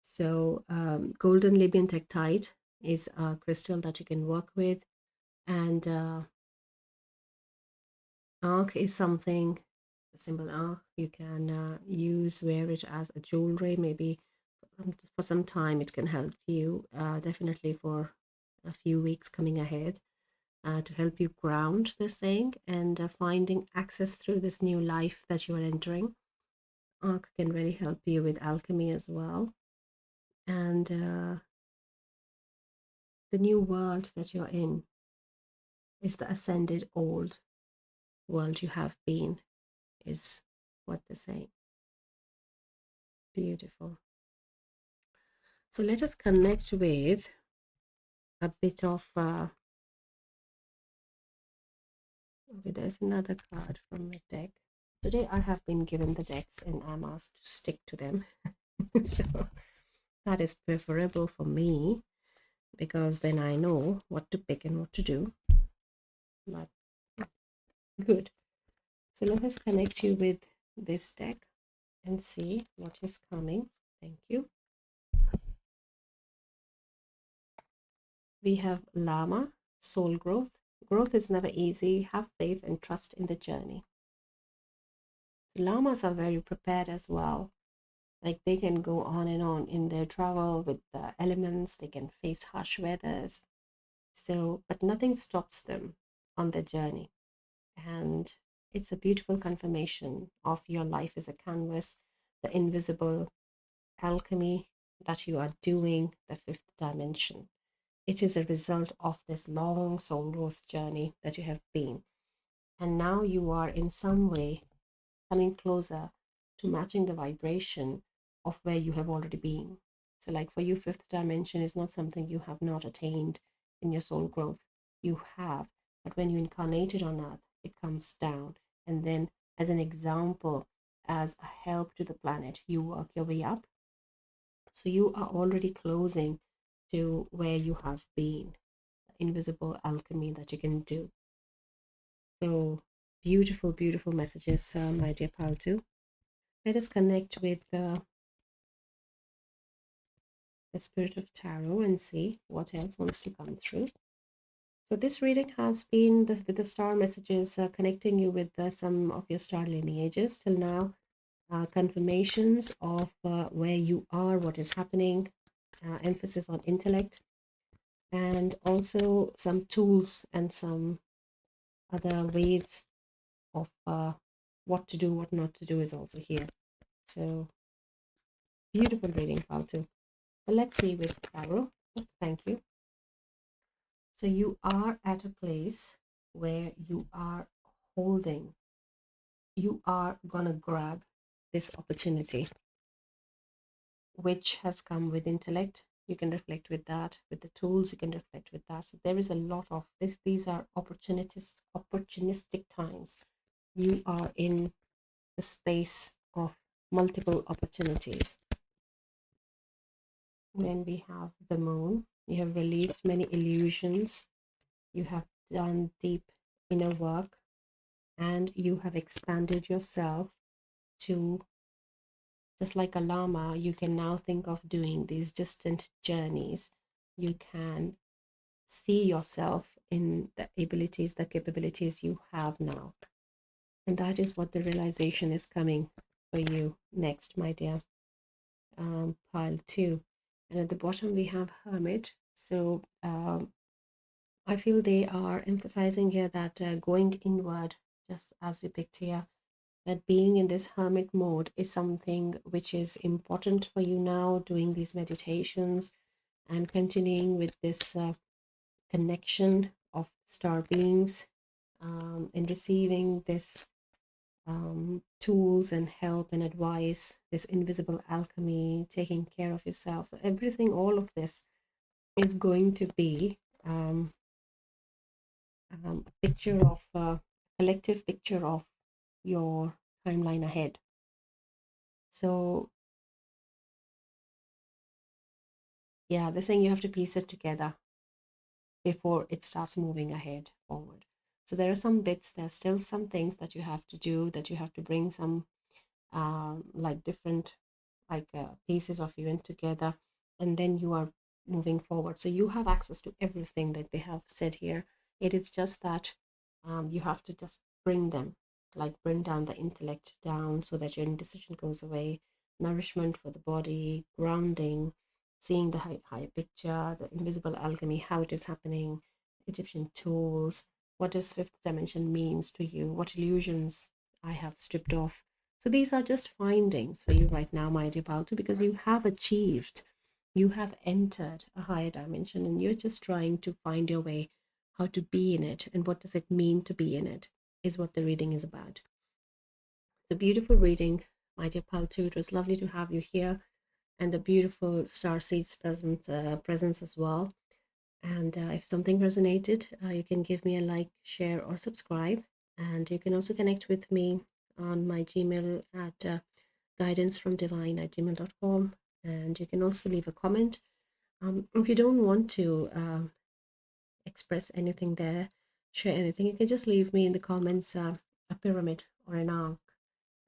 So golden Libyan tektite is a crystal that you can work with, and ankh is something, the symbol ankh, you can use, wear it as a jewelry, maybe for some time. It can help you definitely for a few weeks coming ahead, to help you ground this thing and finding access through this new life that you are entering. Ankh can really help you with alchemy as well. And the new world that you're in is the ascended old world you have been, is what they're saying. Beautiful. So let us connect with a bit of okay, there's another card from the deck. Today I have been given the decks and I'm asked to stick to them. So that is preferable for me because then I know what to pick and what to do. But good. So let us connect you with this deck and see what is coming. Thank you. We have Llama, soul growth. Growth is never easy. Have faith and trust in the journey. The llamas are very prepared as well. Like they can go on and on in their travel with the elements, they can face harsh weathers. So, but nothing stops them on their journey. And it's a beautiful confirmation of your life as a canvas, the invisible alchemy that you are doing, the fifth dimension. It is a result of this long soul growth journey that you have been. And now you are in some way coming closer to matching the vibration of where you have already been. So, like for you, fifth dimension is not something you have not attained in your soul growth. You have, but when you incarnated on earth, it comes down. And then, as an example, as a help to the planet, you work your way up. So, you are already closing to where you have been, the invisible alchemy that you can do. So, beautiful, beautiful messages, my dear Paltu. Let us connect with the spirit of tarot and see what else wants to come through. So this reading has been with the star messages connecting you with some of your star lineages till now, confirmations of where you are, what is happening, emphasis on intellect, and also some tools and some other ways of what to do, what not to do is also here. So beautiful reading, Paltu. But let's see with tarot. Thank you. So you are at a place where you are holding, you are gonna grab this opportunity, which has come with intellect. You can reflect with that, with the tools, you can reflect with that. So there is a lot of this, these are opportunistic times. You are in the space of multiple opportunities. Then we have the moon. You have released many illusions. You have done deep inner work and you have expanded yourself to, just like a llama, you can now think of doing these distant journeys. You can see yourself in the abilities, the capabilities you have now. And that is what the realization is coming for you next, my dear. Pile 2. And at the bottom, we have Hermit. So I feel they are emphasizing here that going inward, just as we picked here, that being in this hermit mode is something which is important for you now, doing these meditations and continuing with this connection of star beings and receiving this tools and help and advice, this invisible alchemy, taking care of yourself. So everything, all of this is going to be a picture of collective picture of your timeline ahead. So yeah, they're saying you have to piece it together before it starts moving ahead forward. So there are some bits, there's still some things that you have to do, that you have to bring some like different like pieces of you in together, and then you are moving forward. So you have access to everything that they have said here. It is just that you have to just bring them, like bring down the intellect down so that your indecision goes away, nourishment for the body, grounding, seeing the higher picture, the invisible alchemy, how it is happening, Egyptian tools, what does fifth dimension means to you, what illusions I have stripped off. So these are just findings for you right now, my dear Paltu, because you have achieved, you have entered a higher dimension and you're just trying to find your way, how to be in it and what does it mean to be in it, is what the reading is about. So beautiful reading, my dear Paltu. It was lovely to have you here, and the beautiful Starseed's presence as well. And if something resonated, you can give me a like, share, or subscribe. And you can also connect with me on my Gmail at guidancefromdivine@gmail.com, and you can also leave a comment. If you don't want to express anything there, share anything, you can just leave me in the comments a pyramid or an arc,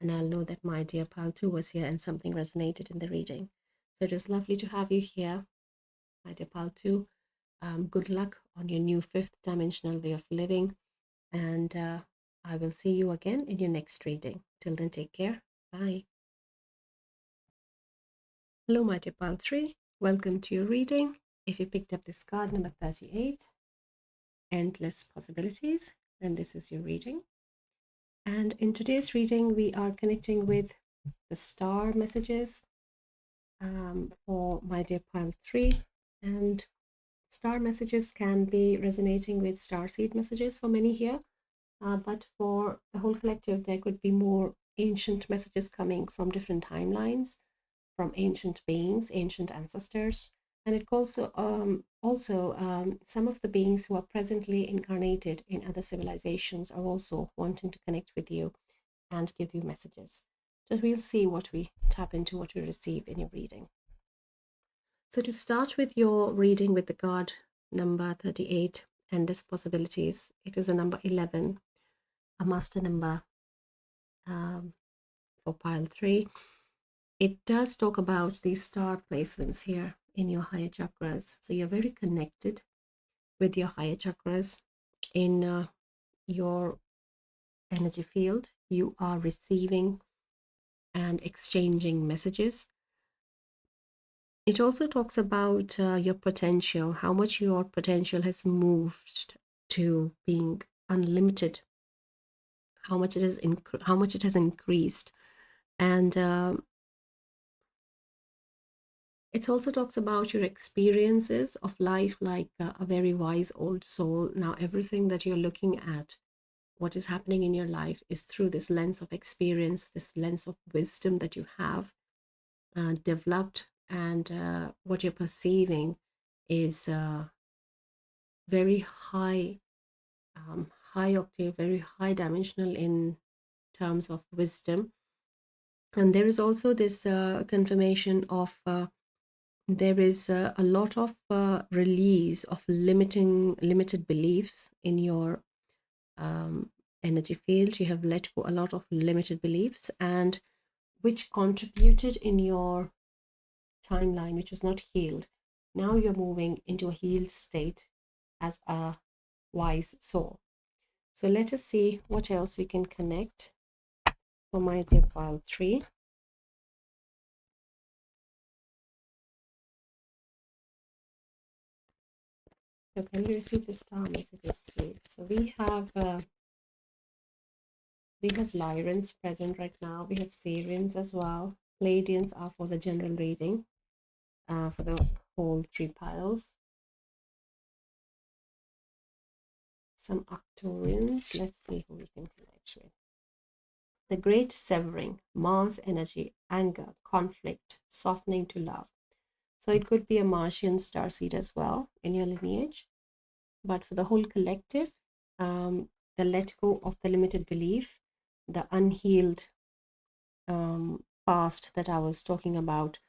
and I'll know that my dear pal too was here and something resonated in the reading. So it is lovely to have you here, my dear pal too. Good luck on your new fifth dimensional way of living, and I will see you again in your next reading. Till then, take care. Bye. Hello, my dear pal 3. Welcome to your reading. If you picked up this card, number 38, Endless Possibilities, then this is your reading. And in today's reading, we are connecting with the star messages for my dear pal 3. And star messages can be resonating with starseed messages for many here. But for the whole collective, there could be more ancient messages coming from different timelines, from ancient beings, ancient ancestors. And it also some of the beings who are presently incarnated in other civilizations are also wanting to connect with you and give you messages. So we'll see what we tap into, what we receive in your reading. So to start with your reading with the card number 38, Endless Possibilities, it is a number 11, a master number for pile 3. It does talk about these star placements here in your higher chakras. So you're very connected with your higher chakras in your energy field. You are receiving and exchanging messages. It also talks about your potential, how much your potential has moved to being unlimited, how much it is how much it has increased. And it also talks about your experiences of life, like a very wise old soul. Now everything that you're looking at, what is happening in your life, is through this lens of experience, this lens of wisdom that you have developed, and what you're perceiving is very high, high octave, very high dimensional in terms of wisdom. And there is also this confirmation of there is a lot of release of limited beliefs in your energy field. You have let go a lot of limited beliefs, and which contributed in your timeline, which was not healed. Now you're moving into a healed state as a wise soul. So let us see what else we can connect for my dear pile 3. So can we receive the star messages, please? So we have Lyrans present right now. We have Syrians as well. Pleiadians are for the general reading, for the whole 3 piles. Some Arcturians. Let's see who we can connect with. The great severing, Mars energy, anger, conflict, softening to love. So it could be a Martian starseed as well in your lineage. But for the whole collective, the let go of the limited belief, the unhealed past that I was talking about,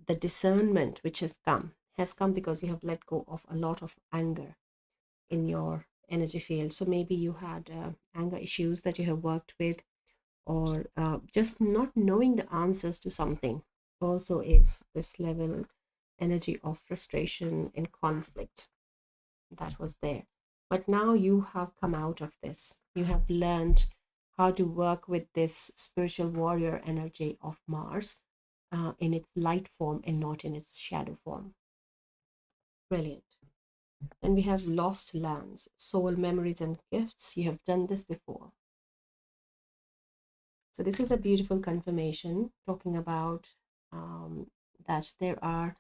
the discernment which has come because you have let go of a lot of anger in your energy field. So maybe you had anger issues that you have worked with, or just not knowing the answers to something also is this level energy of frustration and conflict that was there. But now you have come out of this. You have learned how to work with this spiritual warrior energy of Mars in its light form and not in its shadow form. Brilliant. And we have lost lands, soul memories and gifts. You have done this before. So this is a beautiful confirmation talking about that there are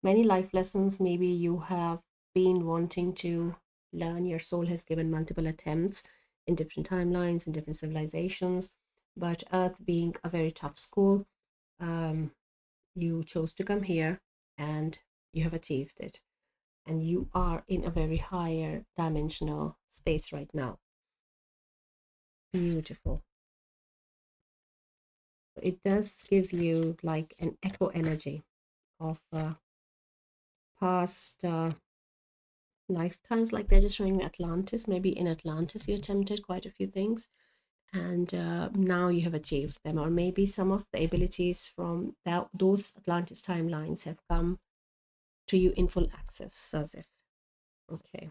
many life lessons maybe you have been wanting to learn. Your soul has given multiple attempts in different timelines, in different civilizations, but Earth being a very tough school, you chose to come here and you have achieved it. And you are in a very higher dimensional space right now. Beautiful. It does give you like an echo energy of past lifetimes, like they're just showing me Atlantis. Maybe in Atlantis you attempted quite a few things, and now you have achieved them. Or maybe some of the abilities from those Atlantis timelines have come to you in full access, as if. Okay,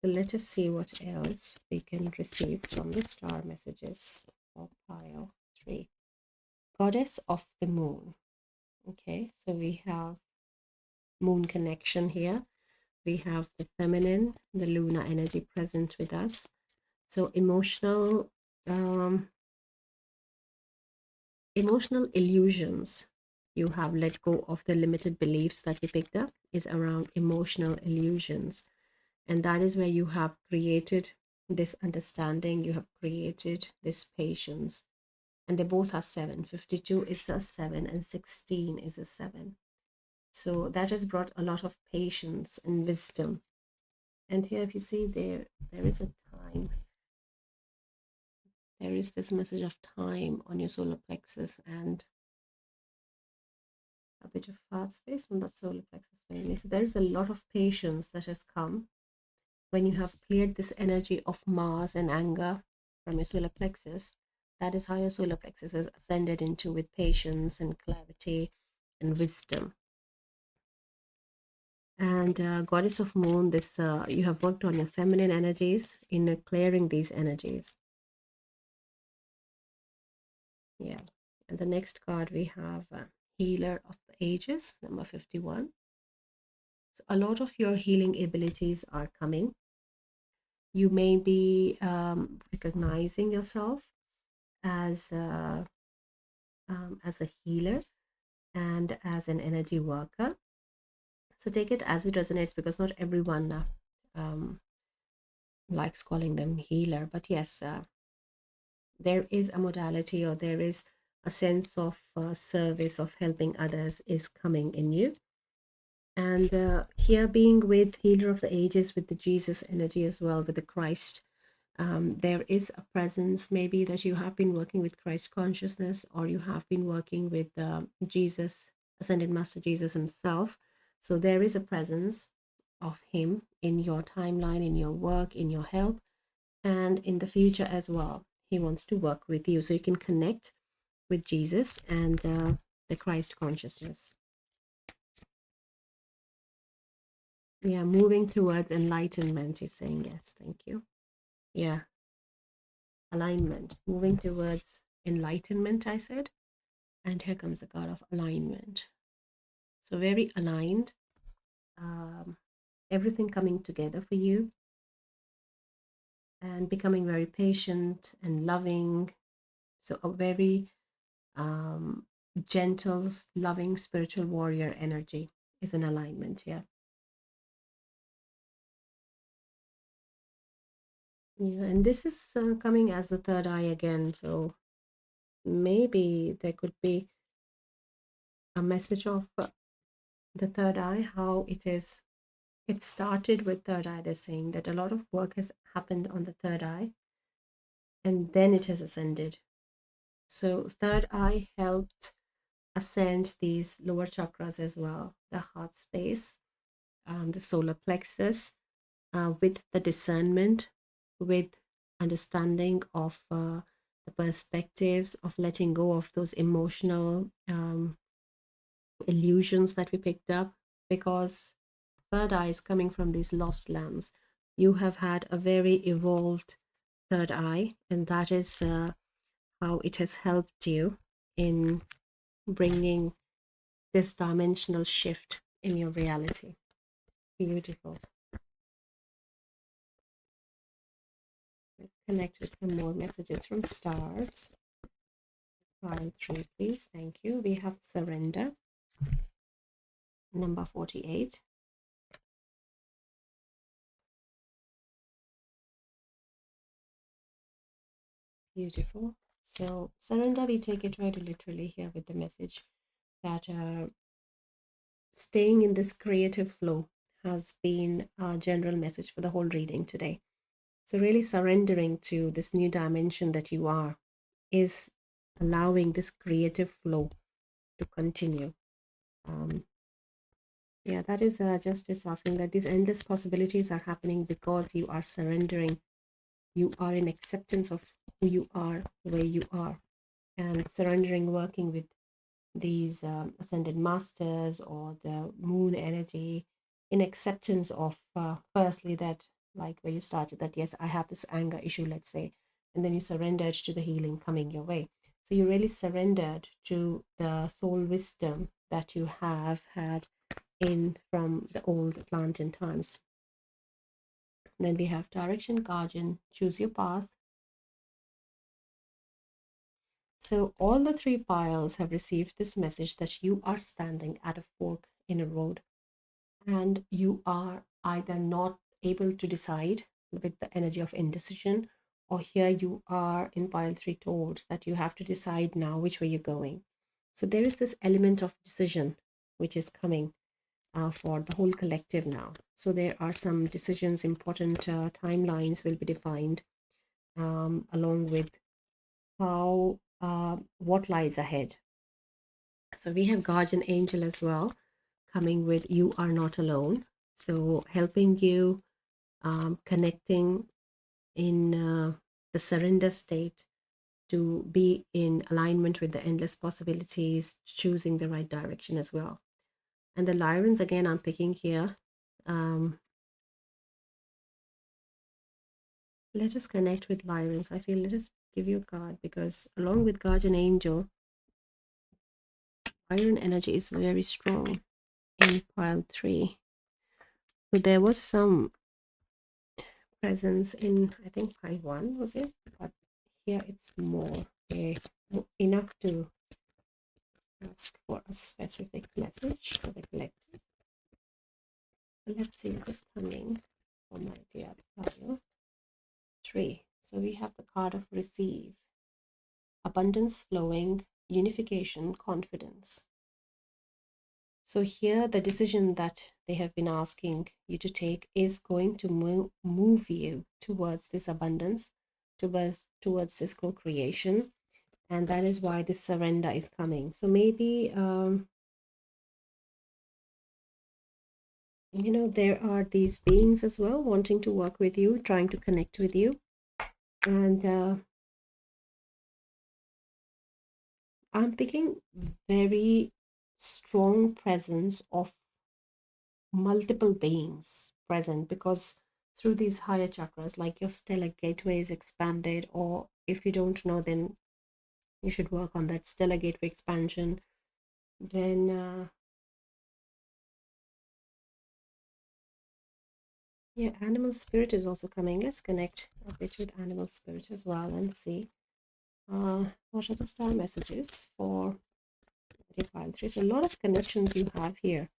so let us see what else we can receive from the star messages for pile 3. Goddess of the moon. Okay, so we have moon connection here. We have the feminine, the lunar energy present with us. So emotional illusions. You have let go of the limited beliefs that you picked up is around emotional illusions. And that is where you have created this understanding, you have created this patience. And they both are 7. 52 is a 7 and 16 is a 7. So that has brought a lot of patience and wisdom. And here, if you see, there is a time. There is this message of time on your solar plexus and a bit of heart space on that solar plexus mainly. So there is a lot of patience that has come when you have cleared this energy of Mars and anger from your solar plexus. That is how your solar plexus is ascended into, with patience and clarity and wisdom. And Goddess of Moon, this you have worked on your feminine energies in clearing these energies. Yeah. And the next card we have Healer of the Ages, number 51. So a lot of your healing abilities are coming. You may be recognizing yourself as a healer and as an energy worker. So take it as it resonates, because not everyone likes calling them healer. But yes, there is a modality, or there is a sense of service, of helping others is coming in you. And here, being with Healer of the Ages, with the Jesus energy as well, with the Christ, there is a presence maybe that you have been working with Christ consciousness, or you have been working with Jesus, Ascended Master Jesus himself. So there is a presence of him in your timeline, in your work, in your help, and in the future as well. He wants to work with you so you can connect with Jesus and the Christ consciousness. Yeah, moving towards enlightenment, he's saying. Yes, thank you. Yeah, alignment, moving towards enlightenment, I said. And here comes the card of alignment. So very aligned, everything coming together for you, and becoming very patient and loving. So a very gentle, loving, spiritual warrior energy is an alignment here. Yeah, and this is coming as the third eye again. So maybe there could be a message of the third eye, how it started with third eye. They're saying that a lot of work has happened on the third eye, and then it has ascended. So third eye helped ascend these lower chakras as well, the heart space, the solar plexus, with the discernment, with understanding of the perspectives, of letting go of those emotional illusions that we picked up, because third eye is coming from these lost lands. You have had a very evolved third eye, and that is how it has helped you in bringing this dimensional shift in your reality. Beautiful. Let's connect with some more messages from stars. Pile 3, please. Thank you. We have surrender, number 48. Beautiful. So surrender, we take it very literally here with the message that staying in this creative flow has been a general message for the whole reading today. So really surrendering to this new dimension that you are is allowing this creative flow to continue. Yeah, that is justice asking that these endless possibilities are happening because you are surrendering. You are in acceptance of who you are, where you are, and surrendering, working with these ascended masters or the moon energy, in acceptance of firstly that, like where you started, that yes, I have this anger issue, let's say, and then you surrendered to the healing coming your way. So you really surrendered to the soul wisdom that you have had in from the old Atlantean times. Then we have direction guardian, choose your path. So all the three piles have received this message that you are standing at a fork in a road, and you are either not able to decide with the energy of indecision, or here you are in pile 3 told that you have to decide now which way you're going. So there is this element of decision which is coming for the whole collective now. So there are some decisions, important timelines will be defined, along with how what lies ahead. So we have guardian angel as well coming with you are not alone, so helping you, connecting in the surrender state to be in alignment with the endless possibilities, choosing the right direction as well. And the Lyrans again I'm picking here. Let us connect with Lyrans. I feel let us give you a card, because along with guardian angel, iron energy is very strong in pile 3. So there was some presence in, I think, pile 1 was it, but here it's more enough to ask for a specific message for the collective. Let's see what is coming for my dear pile 3. So we have the card of receive, abundance flowing, unification, confidence. So here the decision that they have been asking you to take is going to move you towards this abundance, towards this co-creation, and that is why this surrender is coming. So maybe you know, there are these beings as well wanting to work with you, trying to connect with you, and I'm picking very strong presence of multiple beings present, because through these higher chakras, like your stellar gateway is expanded, or if you don't know, then you should work on that stellar gateway expansion. Then yeah, animal spirit is also coming. Let's connect a bit with animal spirit as well and see what are the star messages for pile 3. So a lot of connections you have here,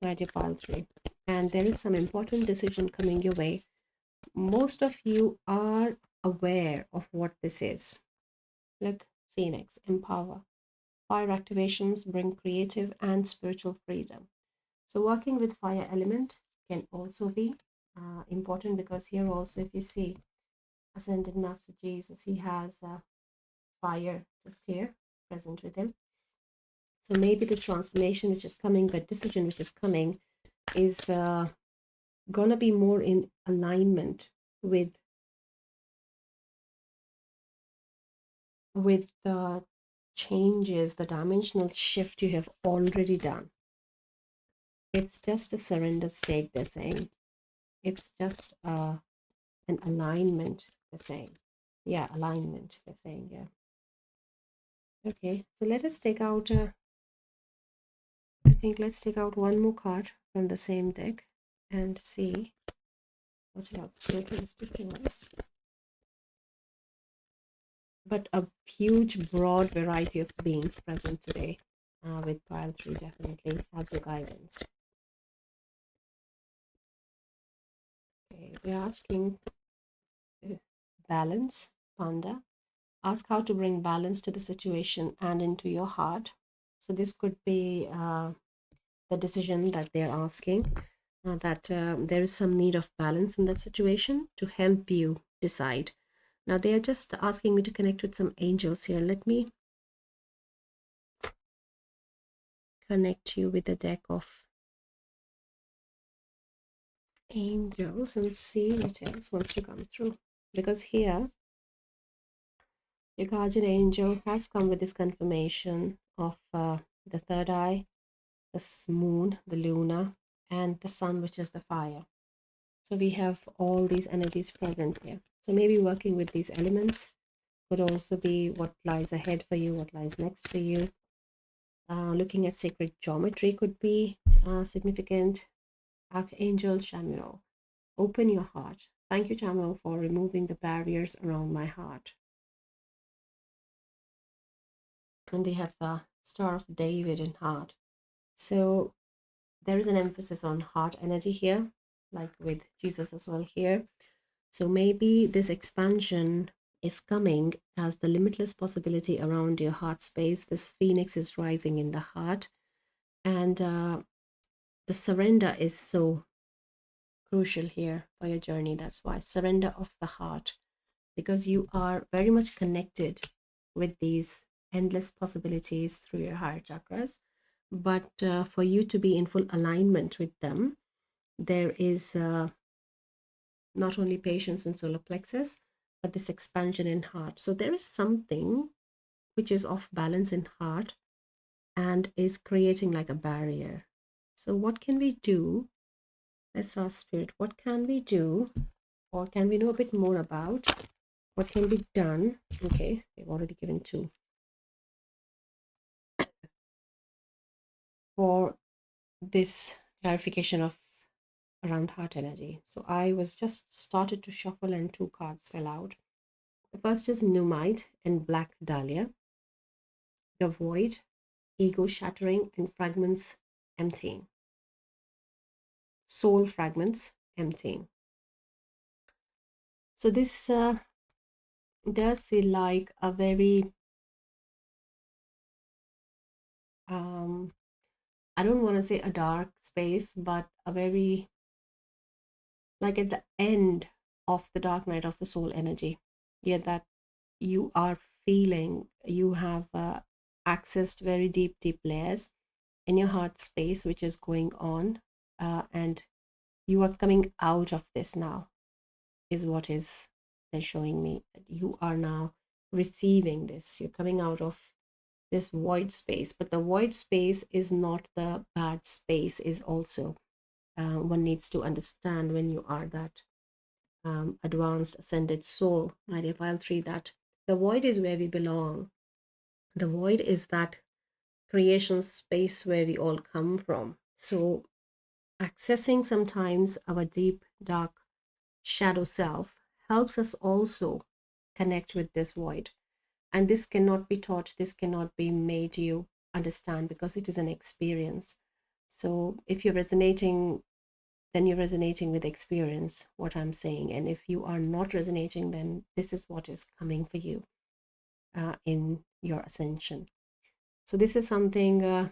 pile 3, and there is some important decision coming your way. Most of you are aware of what this is. Look, Phoenix, empower. Fire activations bring creative and spiritual freedom. So working with fire element can also be important, because here also, if you see Ascended Master Jesus, he has fire just here present with him. So maybe this transformation which is coming, the decision which is coming, is gonna be more in alignment with the changes, the dimensional shift you have already done. It's just a surrender state, they're saying. It's just an alignment, they're saying. Yeah, alignment, they're saying, yeah. Okay, so let us take out, I think let's take out one more card from the same deck and see what else is speaking us. But a huge, broad variety of beings present today with pile 3 definitely as your guidance. Okay, we're asking balance, Panda. Ask how to bring balance to the situation and into your heart. So this could be the decision that they're asking, that there is some need of balance in that situation to help you decide. Now they are just asking me to connect with some angels here. Let me connect you with the deck of angels and see what else wants to come through. Because here, your guardian angel has come with this confirmation of the third eye, the moon, the luna, and the sun, which is the fire. So we have all these energies present here. So maybe working with these elements could also be what lies ahead for you, what lies next for you. Looking at sacred geometry could be significant. Archangel Chamuel, open your heart. Thank you, Chamuel, for removing the barriers around my heart. And we have the Star of David in heart. So there is an emphasis on heart energy here, like with Jesus as well here. So maybe this expansion is coming as the limitless possibility around your heart space. This phoenix is rising in the heart, and the surrender is so crucial here for your journey. That's why surrender of the heart, because you are very much connected with these endless possibilities through your higher chakras. But for you to be in full alignment with them, there is not only patience in solar plexus, but this expansion in heart. So there is something which is off balance in heart and is creating like a barrier. So what can we do? Let's ask spirit, what can we do, or can we know a bit more about what can be done? Okay, they've already given two. For this clarification of around heart energy. So I was just started to shuffle and two cards fell out. The first is Numite and Black Dahlia, the void, ego shattering, and fragments emptying. Soul fragments emptying. So this does feel like a very, I don't want to say a dark space, but a very, like at the end of the dark night of the soul energy. Yeah, that you are feeling you have accessed very deep, deep layers in your heart space, which is going on, and you are coming out of this now, is what is they're showing me. You are now receiving this. You're coming out of this void space, but the void space is not the bad space, is also one needs to understand when you are that advanced ascended soul, right? If I'll treat that, the void is where we belong. The void is that creation space where we all come from. So accessing sometimes our deep, dark shadow self helps us also connect with this void. And this cannot be taught, this cannot be made you understand, because it is an experience. So if you're resonating, then you're resonating with experience, what I'm saying. And if you are not resonating, then this is what is coming for you in your ascension. So this is something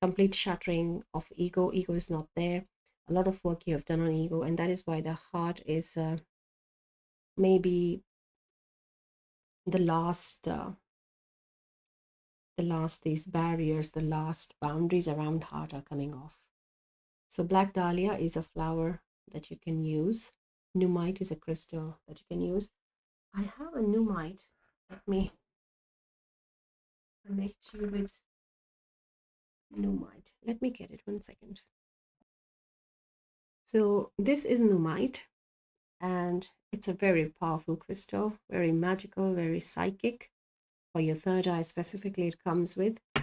complete shattering of ego. Ego is not there. A lot of work you have done on ego, and that is why the heart is maybe the last these barriers, the last boundaries around heart are coming off. So Black Dahlia is a flower that you can use. Numite is a crystal that you can use. I have a Numite. Let me connect you with Numite. Let me get it 1 second. So this is Numite, and it's a very powerful crystal, very magical, very psychic. For your third eye specifically, it comes with. So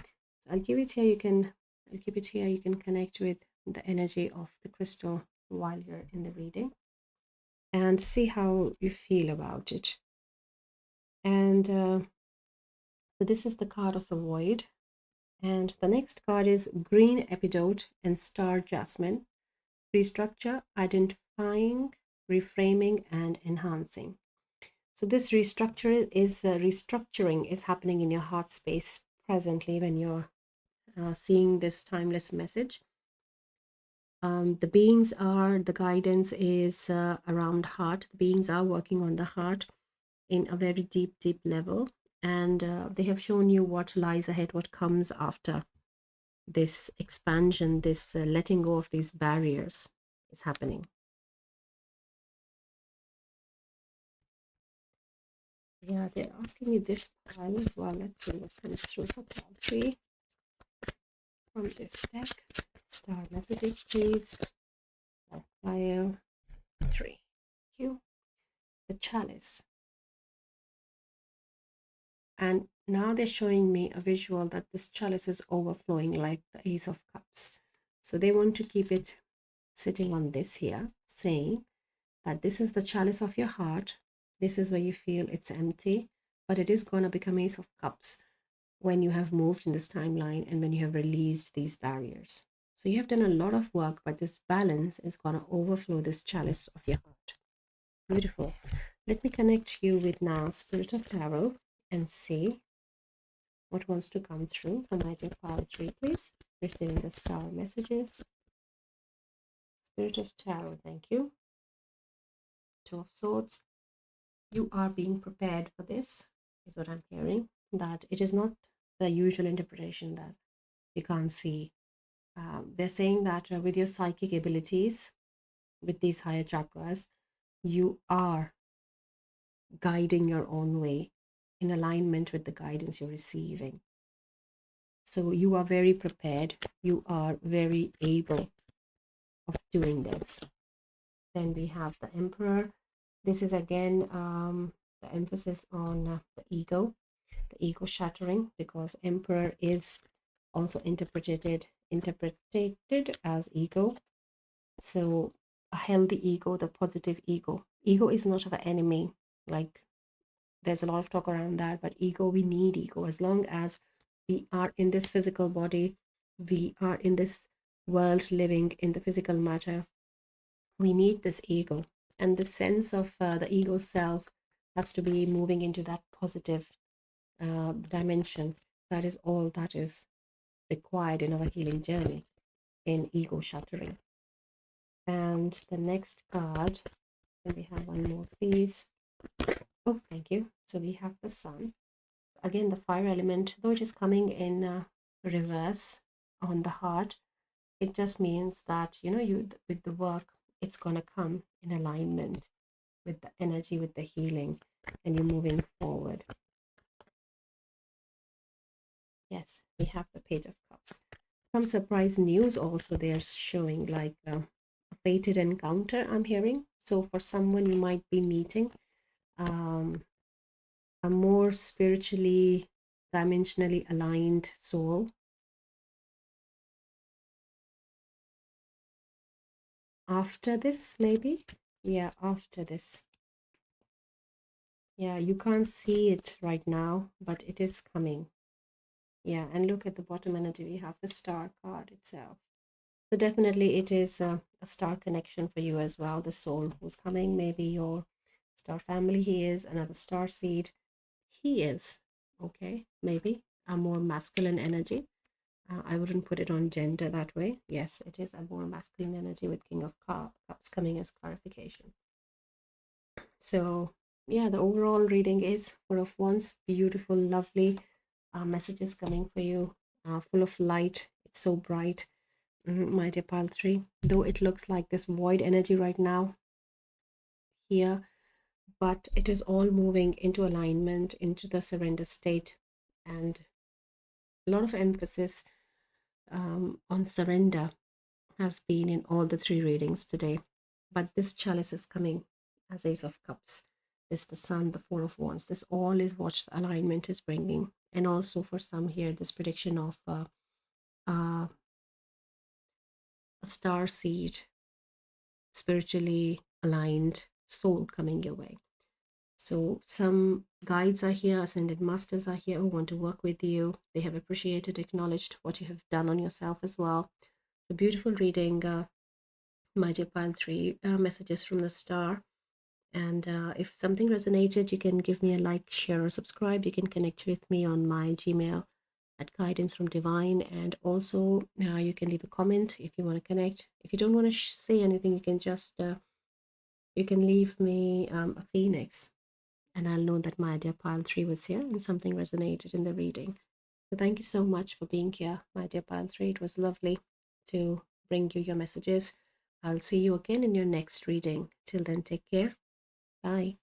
I'll give it here. I'll keep it here. You can connect with the energy of the crystal while you're in the reading, and see how you feel about it. And so this is the card of the void. And the next card is Green Epidote and Star Jasmine. Restructure, identifying, reframing, and enhancing. So this restructuring is happening in your heart space presently when you're seeing this timeless message. The guidance is around heart. The beings are working on the heart in a very deep, deep level. And they have shown you what lies ahead, what comes after this expansion, this letting go of these barriers is happening. Yeah, they're asking me this pile. Well, let's see what comes through for pile 3 from this deck. Star messages, please. Pile 3. Thank you. The chalice. And now they're showing me a visual that this chalice is overflowing like the Ace of Cups. So they want to keep it sitting on this here, saying that this is the chalice of your heart. This is where you feel it's empty, but it is going to become Ace of Cups when you have moved in this timeline and when you have released these barriers. So you have done a lot of work, but this balance is going to overflow this chalice of your heart. Beautiful. Let me connect you with now Spirit of Tarot and see what wants to come through for my dear pile 3, please. Receiving the star messages. Spirit of Tarot, thank you. Two of Swords. You are being prepared for this, is what I'm hearing. That it is not the usual interpretation that you can't see. They're saying that with your psychic abilities, with these higher chakras, you are guiding your own way in alignment with the guidance you're receiving. So you are very prepared. You are very able of doing this. Then we have the Emperor. This is again the emphasis on the ego shattering, because Emperor is also interpreted as ego. So a healthy ego, the positive ego. Ego is not of an enemy. Like, there's a lot of talk around that, but ego, we need ego. As long as we are in this physical body, we are in this world living in the physical matter, we need this ego. And the sense of the ego self has to be moving into that positive dimension. That is all that is required in our healing journey, in ego shattering. And the next card, then we have one more, please. Oh, thank you. So we have the Sun. Again, the fire element, though it is coming in reverse on the heart, it just means that, you know, you with the work, it's going to come in alignment with the energy, with the healing, and you're moving forward. Yes, we have the Page of Cups. Some surprise news also they're showing, like a fated encounter, I'm hearing. So for someone, you might be meeting a more spiritually, dimensionally aligned soul. After this, maybe? Yeah, after this. Yeah, you can't see it right now, but it is coming. Yeah, and look at the bottom energy. We have the Star card itself. So definitely it is a star connection for you as well. The soul who's coming, maybe your star family, he is another star seed. He is, okay, maybe a more masculine energy. I wouldn't put it on gender that way. Yes, it is a more masculine energy with King of Cups coming as clarification. So yeah, the overall reading is Four of Wands. Beautiful, lovely messages coming for you, full of light. It's so bright. My dear pile 3, though it looks like this void energy right now here, but it is all moving into alignment, into the surrender state, and a lot of emphasis on surrender has been in all the 3 readings today. But this chalice is coming as Ace of Cups, this the Sun, the Four of Wands. This all is what the alignment is bringing. And also for some here, this prediction of a star seed, spiritually aligned soul coming your way. So some guides are here, ascended masters are here who want to work with you. They have appreciated, acknowledged what you have done on yourself as well. A beautiful reading, my dear pile 3, messages from the star. And if something resonated, you can give me a like, share, or subscribe. You can connect with me on my Gmail at Guidance from Divine. And also you can leave a comment if you want to connect. If you don't want to say anything, you can just you can leave me a phoenix, and I'll know that my dear pile 3 was here and something resonated in the reading. So thank you so much for being here, my dear Pile 3. It was lovely to bring you your messages. I'll see you again in your next reading. Till then, take care. Bye.